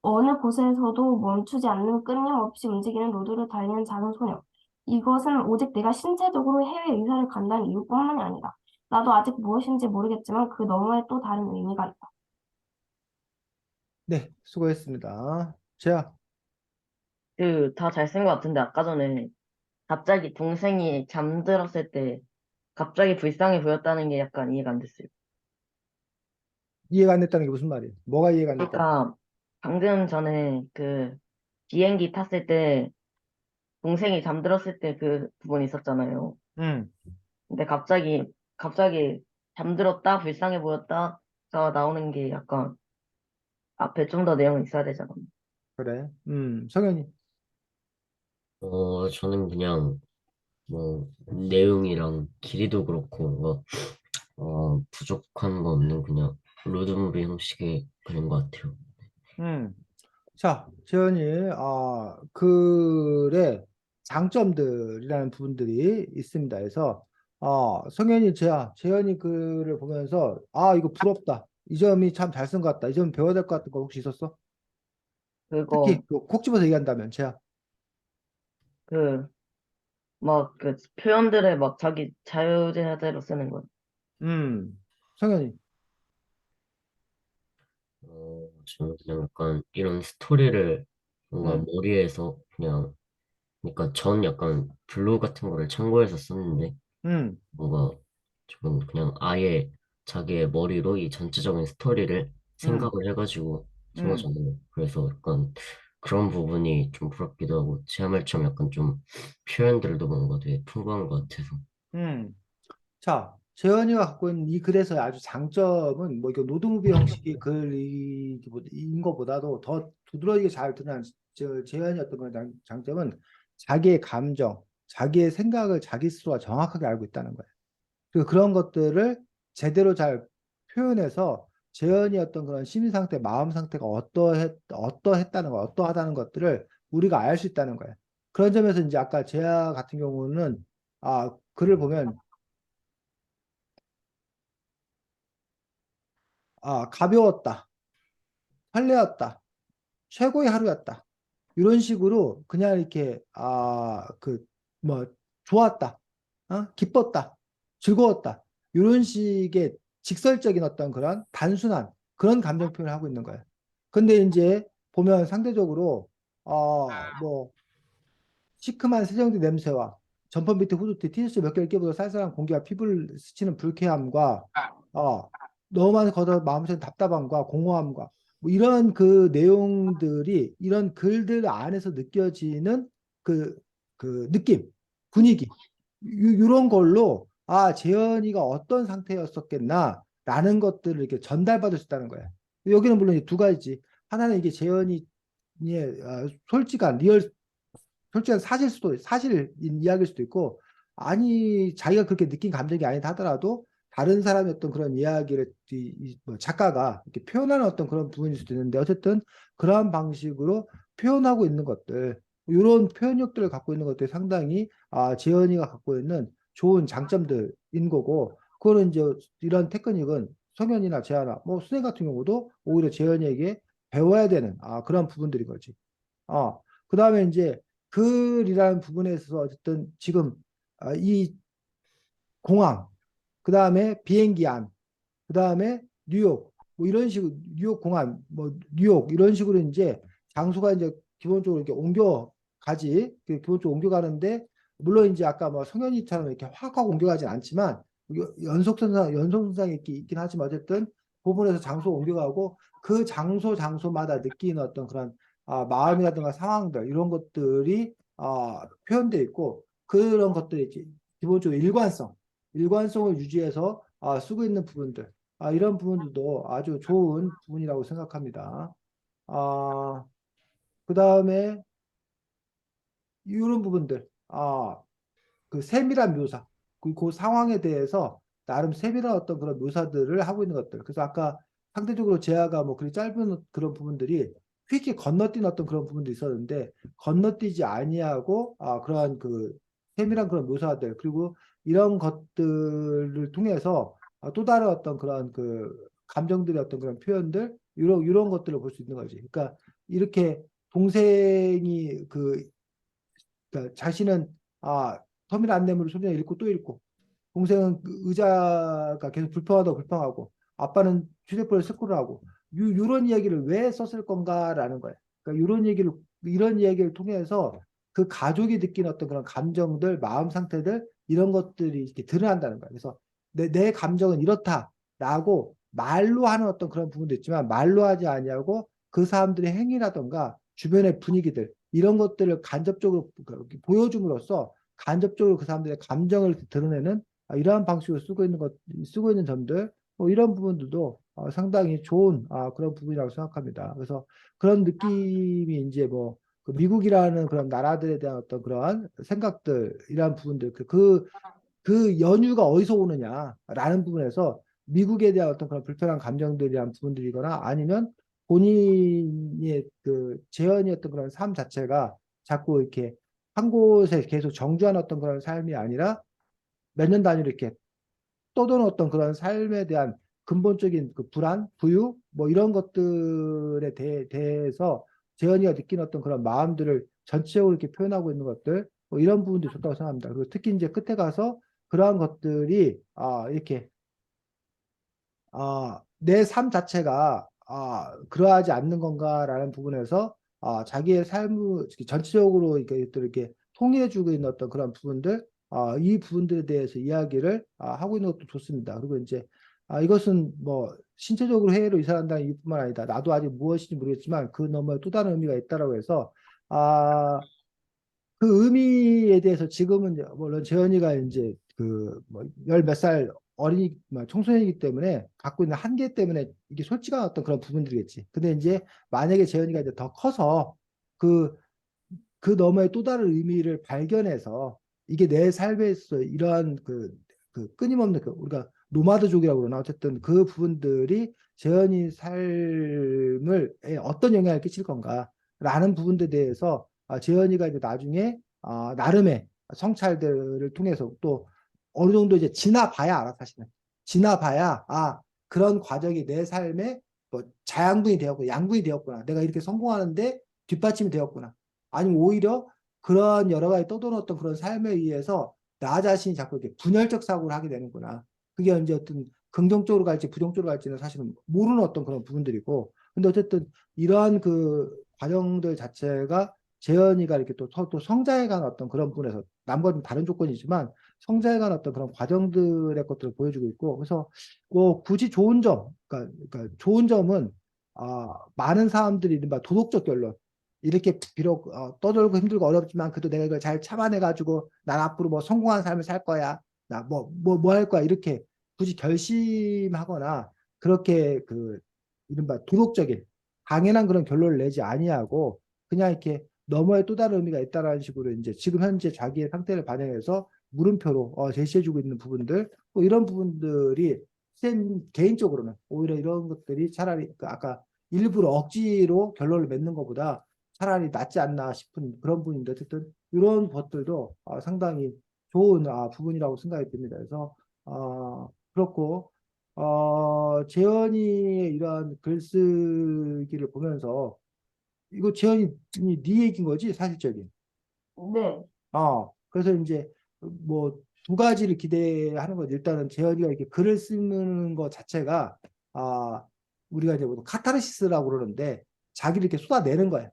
어느 곳에서도 멈추지 않는 끊임없이 움직이는 로드를 달리는 작은 소녀. 이것은 오직 내가 신체적으로 해외 이사를 간다는 이유뿐만이 아니다. 나도 아직 무엇인지 모르겠지만 그 너머에 또 다른 의미가 있다. 네, 수고했습니다. 재야, 다 잘 쓴 것 같은데 아까 전에 갑자기 동생이 잠들었을 때 갑자기 불쌍해 보였다는 게 약간 이해가 안 됐어요. 이해가 안 됐다는 게 무슨 말이에요? 뭐가 이해가 안 됐다? 그러니까 방금 전에 비행기 탔을 때 동생이 잠들었을 때 그 부분이 있었잖아요. 응, 근데 갑자기 잠들었다, 불쌍해 보였다가 나오는 게 약간 앞에 좀 더 내용이 있어야 되잖아. 그래. 성현이. 저는 그냥 뭐 내용이랑 길이도 그렇고 뭔가 부족한 거 없는 그냥 로드무비 형식의 그런 것 같아요. 음. 자, 재현이, 글의 장점들이라는 부분들이 있습니다. 그래서, 성현이, 재현이 글을 보면서, 이거 부럽다. 이 점이 참 잘 쓴 것 같다. 이 점 배워야 될 것 같은 거 혹시 있었어? 특히, 그거 그콕 집어서 얘기한다면, 재야. 그 표현들을 막 자기 자유자재로 쓰는 거. 음, 성현이. 저는 그냥 약간 이런 스토리를 뭔가 음, 머리에서 그냥, 그러니까 전 약간 블로그 같은 거를 참고해서 썼는데, 음, 뭔가 조금 그냥 아예 자기의 머리로 이 전체적인 스토리를 음, 생각을 해가지고 쓴 음. 거잖아요. 그래서 약간 그런 부분이 좀 부럽기도 하고, 제 말처럼 약간 좀 표현들도 뭔가 되게 풍부한 것 같아서. 음. 자, 재현이가 갖고 있는 이 글에서의 아주 장점은 뭐 이거 노드무비 형식의 글인 것보다도 더 두드러지게 잘 드러난 재현이 어떤 그런 장점은 자기의 감정, 자기의 생각을 자기 스스로가 정확하게 알고 있다는 거예요. 그리고 그런 것들을 제대로 잘 표현해서 재현이 어떤 그런 심리 상태, 마음 상태가 어떠했다는 거, 어떠하다는 것들을 우리가 알 수 있다는 거예요. 그런 점에서 이제 아까 재하 같은 경우는 글을 보면 가벼웠다, 설레었다, 최고의 하루였다. 이런 식으로 그냥 이렇게 뭐 좋았다, 기뻤다, 즐거웠다. 이런 식의 직설적인 어떤 그런 단순한 그런 감정 표현을 하고 있는 거예요. 근데 이제 보면 상대적으로 뭐 시큼한 세정제 냄새와 점퍼 밑에 후드티, 티셔츠 몇 개를 끼고도 쌀쌀한 공기와 피부를 스치는 불쾌함과 어, 너무만 걷어 마음속에 답답함과 공허함과 뭐 이런 그 내용들이 이런 글들 안에서 느껴지는 그, 그 느낌, 분위기 이런 걸로 재현이가 어떤 상태였었겠나라는 것들을 이렇게 전달받을 수 있다는 거예요. 여기는 물론 두 가지. 하나는 이게 재현이의 솔직한 리얼 솔직한 사실인 이야기일 수도 있고, 아니, 자기가 그렇게 느낀 감정이 아니다 하더라도, 다른 사람의 어떤 그런 이야기를, 뭐 작가가 이렇게 표현하는 어떤 그런 부분일 수도 있는데, 어쨌든, 그러한 방식으로 표현하고 있는 것들, 이런 표현력들을 갖고 있는 것들이 상당히, 재현이가 갖고 있는 좋은 장점들인 거고, 그거는 이제, 이런 테크닉은 성현이나 재현아, 뭐, 수행 같은 경우도 오히려 재현이에게 배워야 되는, 그런 부분들인 거지. 그 다음에 이제 글이라는 부분에 있어서 어쨌든 지금 이 공항, 그 다음에 비행기 안, 그 다음에 뉴욕, 뭐 이런 식으로 뉴욕 공항, 뭐 뉴욕 이런 식으로 이제 장소가 이제 기본적으로 이렇게 옮겨 가지, 기본적으로 옮겨 가는데 물론 이제 아까 뭐 성현이처럼 이렇게 확확 옮겨가진 않지만 연속선상이 있긴 하지만 어쨌든 부분에서 장소 옮겨가고 그 장소마다 느끼는 어떤 그런 마음이라든가 상황들 이런 것들이 표현되어 있고 그런 것들이 기본적으로 일관성을 유지해서 쓰고 있는 부분들 이런 부분들도 아주 좋은 부분이라고 생각합니다. 아, 그 다음에 이런 부분들, 그 세밀한 묘사, 그 상황에 대해서 나름 세밀한 어떤 그런 묘사들을 하고 있는 것들. 그래서 아까 상대적으로 제아가 뭐 그리 짧은 그런 부분들이 휙히 건너뛴 어떤 그런 부분도 있었는데 건너뛰지 아니하고 그러한 그 세밀한 그런 묘사들 그리고 이런 것들을 통해서 또 다른 어떤 그런 그 감정들의 어떤 그런 표현들 이런 것들을 볼 수 있는 거지. 그러니까 이렇게 동생이 그러니까 자신은 터미널 안내물을 소리나 읽고 또 읽고 동생은 그 의자가 계속 불평하다고 불평하고 아빠는 휴대폰을 스크롤하고 이런 이야기를 왜 썼을 건가라는 거예요. 그러니까 이런 이야기를 통해서 그 가족이 느낀 어떤 그런 감정들, 마음 상태들 이런 것들이 이렇게 드러난다는 거예요. 그래서 내 감정은 이렇다라고 말로 하는 어떤 그런 부분도 있지만 말로 하지 아니하고 그 사람들의 행위라던가 주변의 분위기들 이런 것들을 간접적으로 보여줌으로써 간접적으로 그 사람들의 감정을 드러내는 이러한 방식으로 쓰고 있는 점들, 뭐 이런 부분들도 상당히 좋은 그런 부분이라고 생각합니다. 그래서 그런 느낌이 이제 그 미국이라는 그런 나라들에 대한 어떤 그러한 생각들, 이러한 부분들, 그 연유가 어디서 오느냐라는 부분에서 미국에 대한 어떤 그런 불편한 감정들이란 부분들이거나 아니면 본인의 그 재현이었던 그런 삶 자체가 자꾸 이렇게 한 곳에 계속 정주한 어떤 그런 삶이 아니라 몇 년 단위로 이렇게 떠도는 어떤 그런 삶에 대한 근본적인 그 불안, 부유, 뭐 이런 것들에 대해서 재현이가 느낀 어떤 그런 마음들을 전체적으로 이렇게 표현하고 있는 것들, 뭐 이런 부분도 좋다고 생각합니다. 그리고 특히 이제 끝에 가서 그러한 것들이 이렇게 내 삶 자체가 그러하지 않는 건가라는 부분에서 자기의 삶을 전체적으로 이렇게 통일해주고 있는 어떤 그런 부분들, 이 부분들에 대해서 이야기를 하고 있는 것도 좋습니다. 그리고 이제 이것은 뭐 신체적으로 해외로 이사한다는 이유뿐만 아니다. 나도 아직 무엇인지 모르겠지만 그 너머에 또 다른 의미가 있다라고 해서 아, 그 의미에 대해서 지금은 이제 물론 재현이가 이제 그뭐열 몇 살 어린이 뭐 청소년이기 때문에 갖고 있는 한계 때문에 이게 솔직한 어떤 그런 부분들이겠지. 근데 이제 만약에 재현이가 이제 더 커서 그 그 너머의 또 다른 의미를 발견해서 이게 내 삶에서 이러한 그 끊임없는 우리가 노마드족이라고 그러나 어쨌든 그 부분들이 재현이 삶을 어떤 영향을 끼칠 건가라는 부분들에 대해서 재현이가 이제 나중에 나름의 성찰들을 통해서 또 어느 정도 이제 지나봐야 알아 사실은 지나봐야 그런 과정이 내 삶에 뭐 자양분이 되었고 양분이 되었구나 내가 이렇게 성공하는데 뒷받침이 되었구나 아니면 오히려 그런 여러 가지 떠도는 어떤 그런 삶에 의해서 나 자신이 자꾸 이렇게 분열적 사고를 하게 되는구나. 그게 이제 어떤 긍정적으로 갈지 부정적으로 갈지는 사실은 모르는 어떤 그런 부분들이고. 근데 어쨌든 이러한 그 과정들 자체가 재현이가 이렇게 또 성장해가는 어떤 그런 부분에서 남과 좀 다른 조건이지만 성장해가는 어떤 그런 과정들의 것들을 보여주고 있고. 그래서 뭐 굳이 좋은 점, 그러니까 좋은 점은 많은 사람들이 이른바 도덕적 결론. 이렇게 비록 떠들고 힘들고 어렵지만 그래도 내가 이걸 잘 참아내가지고 난 앞으로 뭐 성공한 삶을 살 거야. 나 뭐 할 거야. 이렇게 굳이 결심하거나 그렇게 이른바 도덕적인 당연한 그런 결론을 내지 아니하고 그냥 이렇게 너머에 또 다른 의미가 있다라는 식으로 이제 지금 현재 자기의 상태를 반영해서 물음표로 제시해주고 있는 부분들 뭐 이런 부분들이 쌤 개인적으로는 오히려 이런 것들이 차라리 아까 일부러 억지로 결론을 맺는 것보다 차라리 낫지 않나 싶은 그런 부분인데 어쨌든 이런 것들도 상당히 좋은 부분이라고 생각이 듭니다. 그래서 그렇고 재현이의 이러한 글쓰기를 보면서 이거 재현이 네 얘기인 거지 사실적인. 네. 그래서 이제 뭐 두 가지를 기대하는 거죠. 일단은 재현이가 이렇게 글을 쓰는 것 자체가 우리가 이제 뭐 카타르시스라고 그러는데 자기를 이렇게 쏟아내는 거야.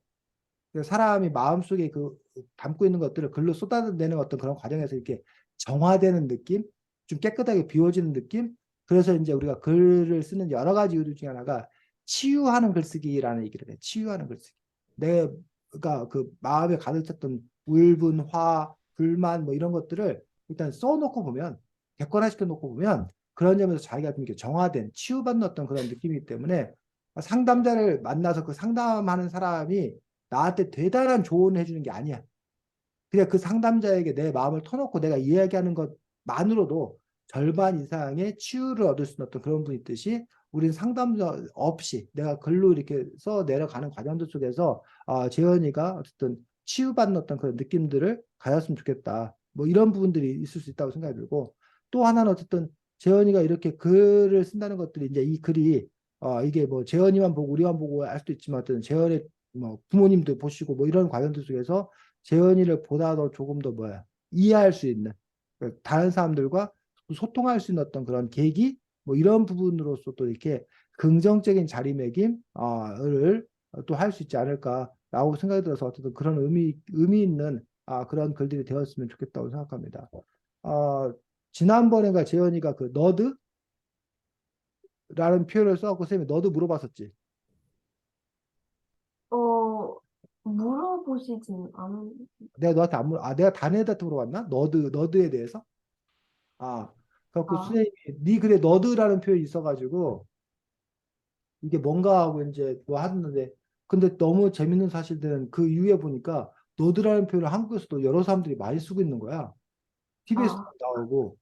사람이 마음속에 담고 있는 것들을 글로 쏟아내는 어떤 그런 과정에서 이렇게 정화되는 느낌, 좀 깨끗하게 비워지는 느낌. 그래서 이제 우리가 글을 쓰는 여러 가지 이유 중에 하나가 치유하는 글쓰기라는 얘기를 해. 치유하는 글쓰기. 그러니까 그 마음에 가득 찼던 울분, 화, 불만 뭐 이런 것들을 일단 써놓고 보면 객관화시켜 놓고 보면 그런 점에서 자기가 좀 이렇게 정화된 치유받는 어떤 그런 느낌이기 때문에 상담자를 만나서 그 상담하는 사람이 나한테 대단한 조언을 해주는 게 아니야. 그냥 그 상담자에게 내 마음을 터놓고 내가 이야기하는 것만으로도 절반 이상의 치유를 얻을 수 있는 어떤 그런 분이 있듯이 우리는 상담자 없이 내가 글로 이렇게 써 내려가는 과정들 속에서 재현이가 어쨌든 치유받는 어떤 그런 느낌들을 가졌으면 좋겠다. 뭐 이런 부분들이 있을 수 있다고 생각이 들고 또 하나는 어쨌든 재현이가 이렇게 글을 쓴다는 것들이 이제 이 글이 이게 뭐 재현이만 보고 우리만 보고 알 수도 있지만 어떤 재현의 뭐 부모님도 보시고 뭐 이런 과정들 속에서 재현이를 보다 더 조금 더 이해할 수 있는 다른 사람들과 소통할 수 있는 어떤 그런 계기 뭐 이런 부분으로서 또 이렇게 긍정적인 자리매김을 또 할 수 있지 않을까라고 생각이 들어서 어쨌든 그런 의미 있는 그런 글들이 되었으면 좋겠다고 생각합니다. 지난번에가 재현이가 그 너드라는 표현을 써갖고 쌤이 너드 물어봤었지. 물어보시진 않은. 내가 너한테 안 내가 다니엘한테 물어봤나? 너드에 대해서? 그래갖고 아, 선생님이 네 글에 너드라는 표현이 있어가지고 이게 뭔가 하고 이제 뭐 하는데 근데 너무 재밌는 사실들은 그 이후에 보니까 너드라는 표현을 한국에서도 여러 사람들이 많이 쓰고 있는 거야. TV에서 아, 나오고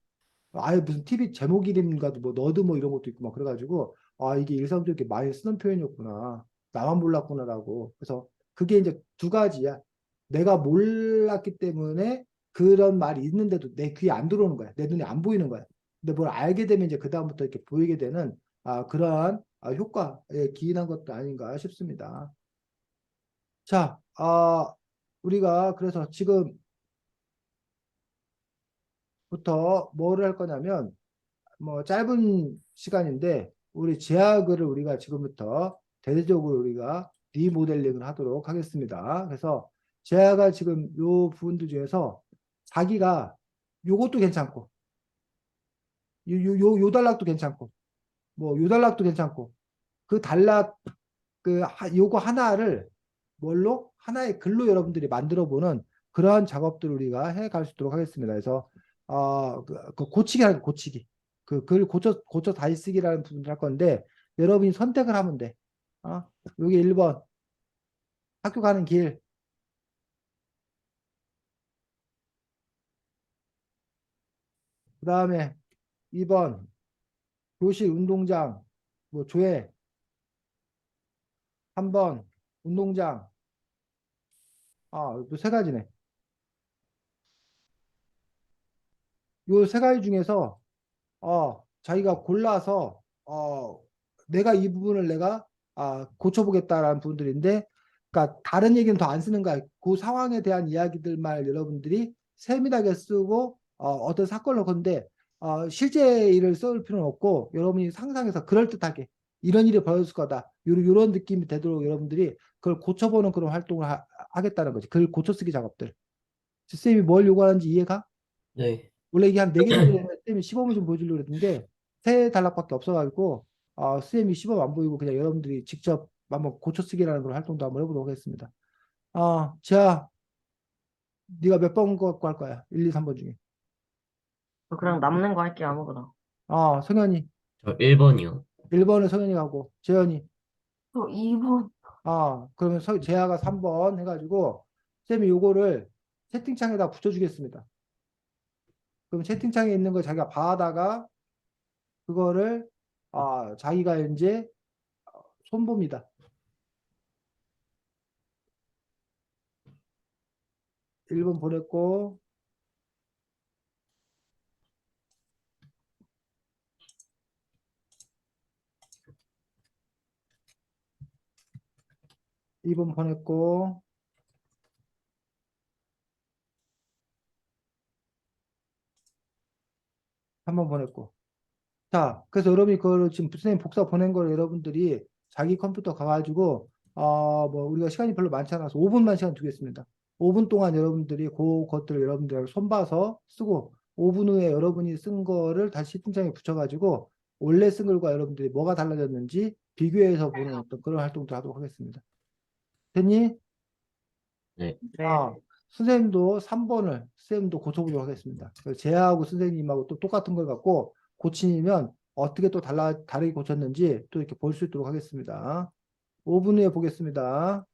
아예 무슨 TV 제목 이름인가도 뭐 너드 뭐 이런 것도 있고 막 그래가지고 이게 일상적으로 많이 쓰는 표현이었구나. 나만 몰랐구나라고. 그래서 그게 이제 두 가지야. 내가 몰랐기 때문에 그런 말이 있는데도 내 귀에 안 들어오는 거야. 내 눈에 안 보이는 거야. 근데 뭘 알게 되면 이제 그다음부터 이렇게 보이게 되는 그러한 효과에 기인한 것도 아닌가 싶습니다. 자, 우리가 그래서 지금부터 뭐를 할 거냐면 뭐 짧은 시간인데 우리 제약을 우리가 지금부터 대대적으로 우리가 리모델링을 하도록 하겠습니다. 그래서 제아가 지금 요 부분들 중에서 자기가 요것도 괜찮고 요 단락도 괜찮고 뭐 요 단락도 괜찮고 그 단락 요거 하나를 뭘로 하나의 글로 여러분들이 만들어 보는 그러한 작업들을 우리가 해 갈 수 있도록 하겠습니다. 그래서 그 고치기 하는 고치기 그 글 고쳐 다시 쓰기라는 부분을 할 건데 여러분이 선택을 하면 돼. 여기 1번 학교 가는 길. 그 다음에 2번 교실 운동장 뭐 조회. 3번 운동장. 또 세 가지네. 요 세 가지 중에서 자기가 골라서 내가 이 부분을 내가 고쳐보겠다라는 부분들인데, 그러니까 다른 얘기는 더 안 쓰는 거야. 그 상황에 대한 이야기들만 여러분들이 세밀하게 쓰고 어떤 사건을 건데 실제 일을 쓸 필요는 없고 여러분이 상상해서 그럴듯하게 이런 일이 벌어질 거다. 요런 느낌이 되도록 여러분들이 그걸 고쳐보는 그런 활동을 하겠다는 거지. 글 고쳐 쓰기 작업들. 쌤이 뭘 요구하는지 이해가? 네. 원래 이게 한 4개 정도 되면 쌤이 시범을 좀 보여주려고 그랬는데 세 단락밖에 없어가지고 쌤이 시범 안 보이고 그냥 여러분들이 직접 한번 고쳐쓰기라는 그런 활동도 한번 해보도록 하겠습니다. 자, 네가 몇 번 갖고 할 거야? 1, 2, 3번 중에. 그냥 남는 거 할게 아무거나. 성현이. 저 1번이요. 1번을 성현이 가고 재현이. 저 2번. 그러면 재하가 3번 해가지고 쌤이 요거를 채팅창에다 붙여주겠습니다. 그럼 채팅창에 있는 걸 자기가 봐다가 그거를 자기가 이제 손봅니다. 1번 보냈고 2번 보냈고 3번 보냈고. 자, 그래서 여러분이 그걸 지금 선생님 복사 보낸 걸 여러분들이 자기 컴퓨터 가가지고 뭐 우리가 시간이 별로 많지 않아서 5분만 시간 두겠습니다. 5분 동안 여러분들이 그것들을 여러분들하고 손봐서 쓰고 5분 후에 여러분이 쓴 거를 다시 채팅창에 붙여가지고 원래 쓴 글과 여러분들이 뭐가 달라졌는지 비교해서 보는 어떤 그런 활동도 하도록 하겠습니다. 됐니? 네. 아, 선생님도 3번을 선생님도 고쳐보도록 하겠습니다. 그래서 제하고 선생님하고 또 똑같은 걸 갖고 고치면 어떻게 또 다르게 고쳤는지 또 이렇게 볼 수 있도록 하겠습니다. 5분 후에 보겠습니다.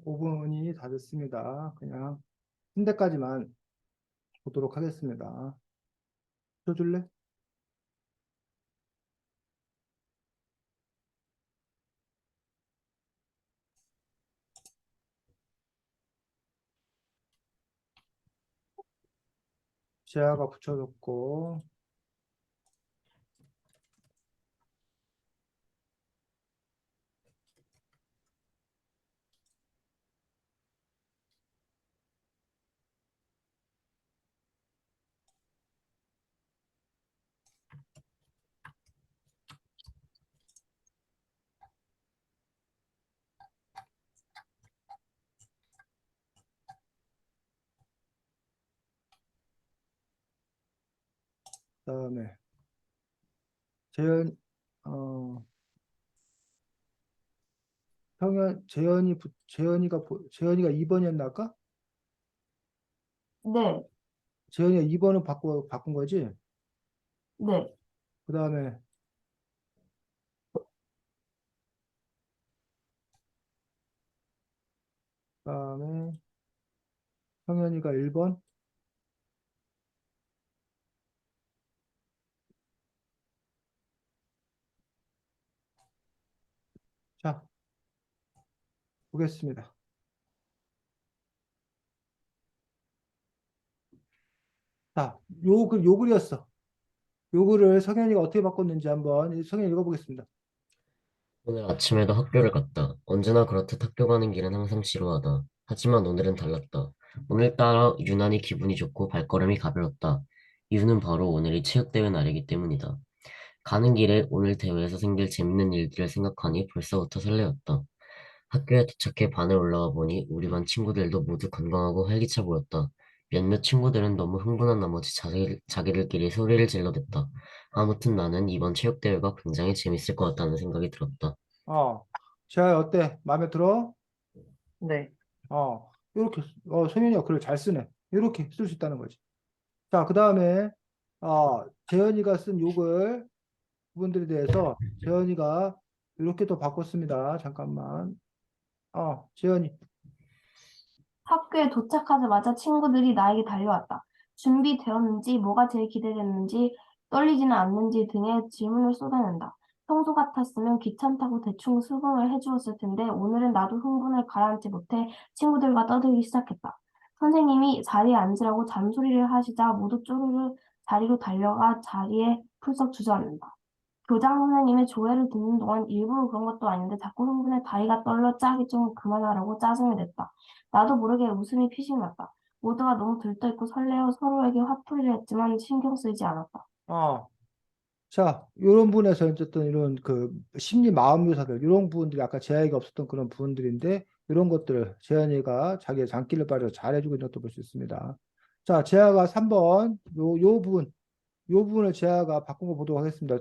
5분이 다 됐습니다. 그냥 순대까지만 보도록 하겠습니다. 쳐줄래? 지아가 붙여줬고, 그다음에 재현, 어, 재현이가 2번이었나 아까? 네, 재현이가 2번을 바꾼 거지? 네. 그 다음에 그다음에 성현이가 1번. 자, 보겠습니다. 자, 요 글이었어. 요 글을 성현이가 어떻게 바꿨는지 한번 성현이 읽어보겠습니다. 오늘 아침에도 학교를 갔다. 언제나 그렇듯 학교 가는 길은 항상 지루하다. 하지만 오늘은 달랐다. 오늘따라 유난히 기분이 좋고 발걸음이 가벼웠다. 이유는 바로 오늘이 체육대회 날이기 때문이다. 가는 길에 오늘 대회에서 생길 재밌는 일들을 생각하니 벌써부터 설레었다. 학교에 도착해 반에 올라와 보니 우리 반 친구들도 모두 건강하고 활기차 보였다. 몇몇 친구들은 너무 흥분한 나머지 자기들끼리 소리를 질러댔다. 아무튼 나는 이번 체육대회가 굉장히 재밌을 것 같다는 생각이 들었다. 어, 자, 어때? 마음에 들어? 네. 이렇게, 성현이가 글을 잘 쓰네. 이렇게 쓸 수 있다는 거지. 자, 그 다음에, 재현이가 쓴 욕을 부분들에 대해서 재현이가 이렇게 또 바꿨습니다. 잠깐만. 재현이. 학교에 도착하자마자 친구들이 나에게 달려왔다. 준비되었는지, 뭐가 제일 기대됐는지, 떨리지는 않는지 등의 질문을 쏟아낸다. 평소 같았으면 귀찮다고 대충 수긍을 해주었을 텐데 오늘은 나도 흥분을 가라앉지 못해 친구들과 떠들기 시작했다. 선생님이 자리에 앉으라고 잔소리를 하시자 모두 쪼르르 자리로 달려가 자리에 풀썩 주저앉는다. 교장 선생님의 조회를 듣는 동안 일부러 그런 것도 아닌데 자꾸 흥분해 다리가 떨려 짝이 좀 그만하라고 짜증을 냈다. 나도 모르게 웃음이 피식 났다. 모두가 너무 들떠있고 설레어 서로에게 화풀이를 했지만 신경 쓰이지 않았다. 어, 자, 이런 부분에서 어쨌든 이런 그 심리 마음 묘사들, 이런 부분들이 아까 재현이가 없었던 그런 부분들인데, 이런 것들을 재현이가 자기의 장기를 발휘해서 잘해주고 있는 것도 볼 수 있습니다. 자, 재하가 3번, 요 부분을 재하가 바꾼 거 보도록 하겠습니다.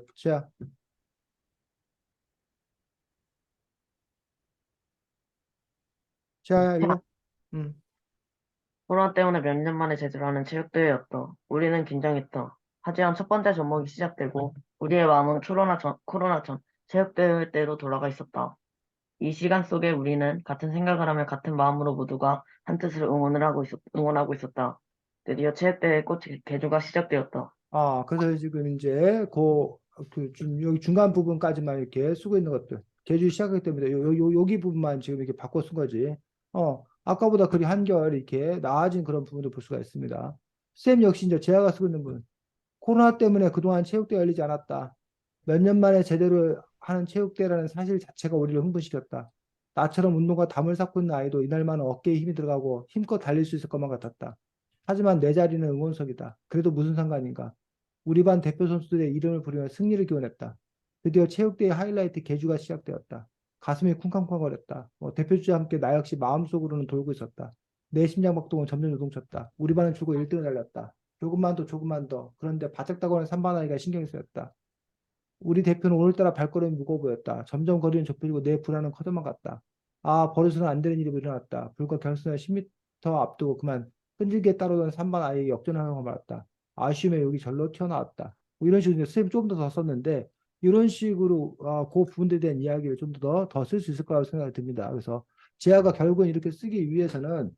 재하야, 이거, 음, 코로나 때문에 몇 년 만에 제대로 하는 체육대회였다. 우리는 긴장했다. 하지만 첫 번째 종목이 시작되고 우리의 마음은 코로나 전 체육대회 때로 돌아가 있었다. 이 시간 속에 우리는 같은 생각을 하며 같은 마음으로 모두가 한 뜻으로 응원하고 있었다. 드디어 체육대회 꽃이 개주가 시작되었다. 그래서 지금 이제 여기 중간 부분까지만 이렇게 쓰고 있는 것들. 개주 시작하기 때문에 여기 부분만 지금 이렇게 바꿔 쓴 거지. 아까보다 글이 한결 이렇게 나아진 그런 부분도 볼 수가 있습니다. 쌤 역시 이제 제가 쓰고 있는 부분. 코로나 때문에 그동안 체육대회 열리지 않았다. 몇 년 만에 제대로 하는 체육대회라는 사실 자체가 우리를 흥분시켰다. 나처럼 운동과 담을 쌓고 있는 아이도 이날만은 어깨에 힘이 들어가고 힘껏 달릴 수 있을 것만 같았다. 하지만 내 자리는 응원석이다. 그래도 무슨 상관인가? 우리 반 대표 선수들의 이름을 부르며 승리를 기원했다. 드디어 체육대회 하이라이트 개주가 시작되었다. 가슴이 쿵쾅쿵쾅거렸다. 대표주와 함께 나 역시 마음속으로는 돌고 있었다. 내 심장박동은 점점 요동쳤다. 우리 반은 줄곧 1등을 달렸다. 조금만 더, 조금만 더. 그런데 바짝 다가오는 3반 아이가 신경이 쓰였다. 우리 대표는 오늘따라 발걸음이 무거워 보였다. 점점 거리는 좁혀지고 내 불안은 커져만 갔다. 버려서는 안 되는 일이 일어났다. 불과 결승을 10m 앞두고 그만 끈질기게 따라오던 3반 아이에게 역전하는 걸 말았다. 아쉬움에 여기 절로 튀어나왔다. 뭐 이런 식으로 선생님이 조금 더 썼는데 이런 식으로 그 부분들에 대한 이야기를 좀 더 쓸 수 있을 거라고 생각이 듭니다. 그래서 재화가 결국은 이렇게 쓰기 위해서는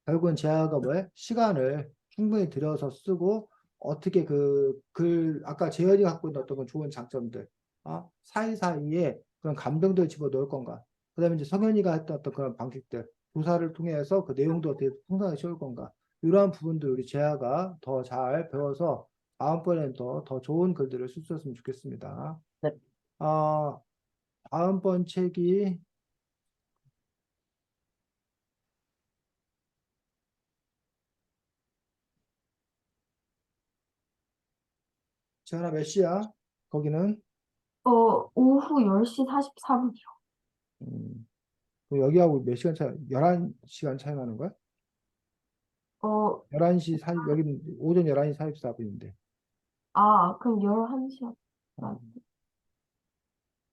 결국은 재화가 뭐예요? 시간을 충분히 들여서 쓰고 어떻게 그 글 아까 재현이 갖고 있는 어떤 그 좋은 장점들 사이사이에 그런 감정들을 집어넣을 건가 그다음에 이제 성현이가 했던 어떤 그런 방식들 조사를 통해서 그 내용도 어떻게 풍성하게 씌울 건가 이러한 부분들 우리 재화가 더 잘 배워서 다음번에는 더 좋은 글들을 쓸 수 있으면 좋겠습니다. 네. 아, 다음번 책이 재현아 몇 시야? 거기는 오후 10시 44분이요. 음, 그럼 여기하고 몇 시간 차이? 11시간 차이 나는 거야? 어, 11시 4 여기는 오전 11시 44분인데. 그럼 11시요.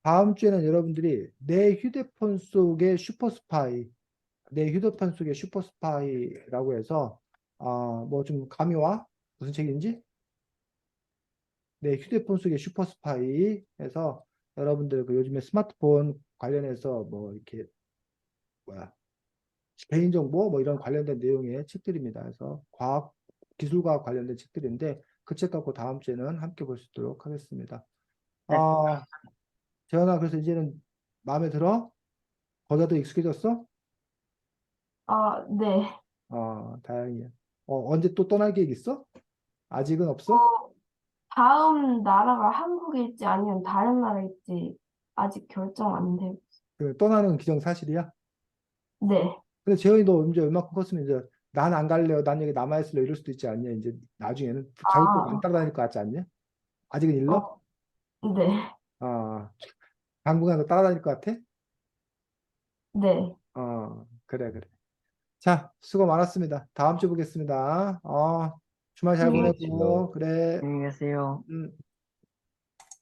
다음 주에는 여러분들이 내 휴대폰 속의 슈퍼스파이, 내 휴대폰 속의 슈퍼스파이라고 해서 뭐 좀 감이 와? 무슨 책인지? 내 휴대폰 속의 슈퍼스파이 해서 여러분들 그 요즘에 스마트폰 관련해서 뭐 이렇게 뭐야 개인정보 뭐 이런 관련된 내용의 책들입니다. 그래서 과학 기술과 관련된 책들인데 그 책 갖고 다음 주에는 함께 볼 수 있도록 하겠습니다. 네. 재현아 그래서 이제는 마음에 들어? 거기가 더 익숙해졌어? 네. 다행이야. 언제 또 떠날 계획 있어? 아직은 없어? 어, 다음 나라가 한국일지 아니면 다른 나라일지 아직 결정 안 돼요. 그 떠나는 기정사실이야? 네. 근데 재현이 너 이제 얼마큼 컸으면 이제 난 안 갈래요. 난 여기 남아있을래. 이럴 수도 있지 않냐? 이제 나중에는 자기 또 안 아, 따라다닐 것 같지 않냐? 아직은 일러? 어, 네. 당분간 너 따라다닐 것 같아? 네. 그래, 그래. 자, 수고 많았습니다. 다음 주 보겠습니다. 주말 잘 안녕히 안녕히 계세요. 보내고, 그래. 안녕히 계세요. 음.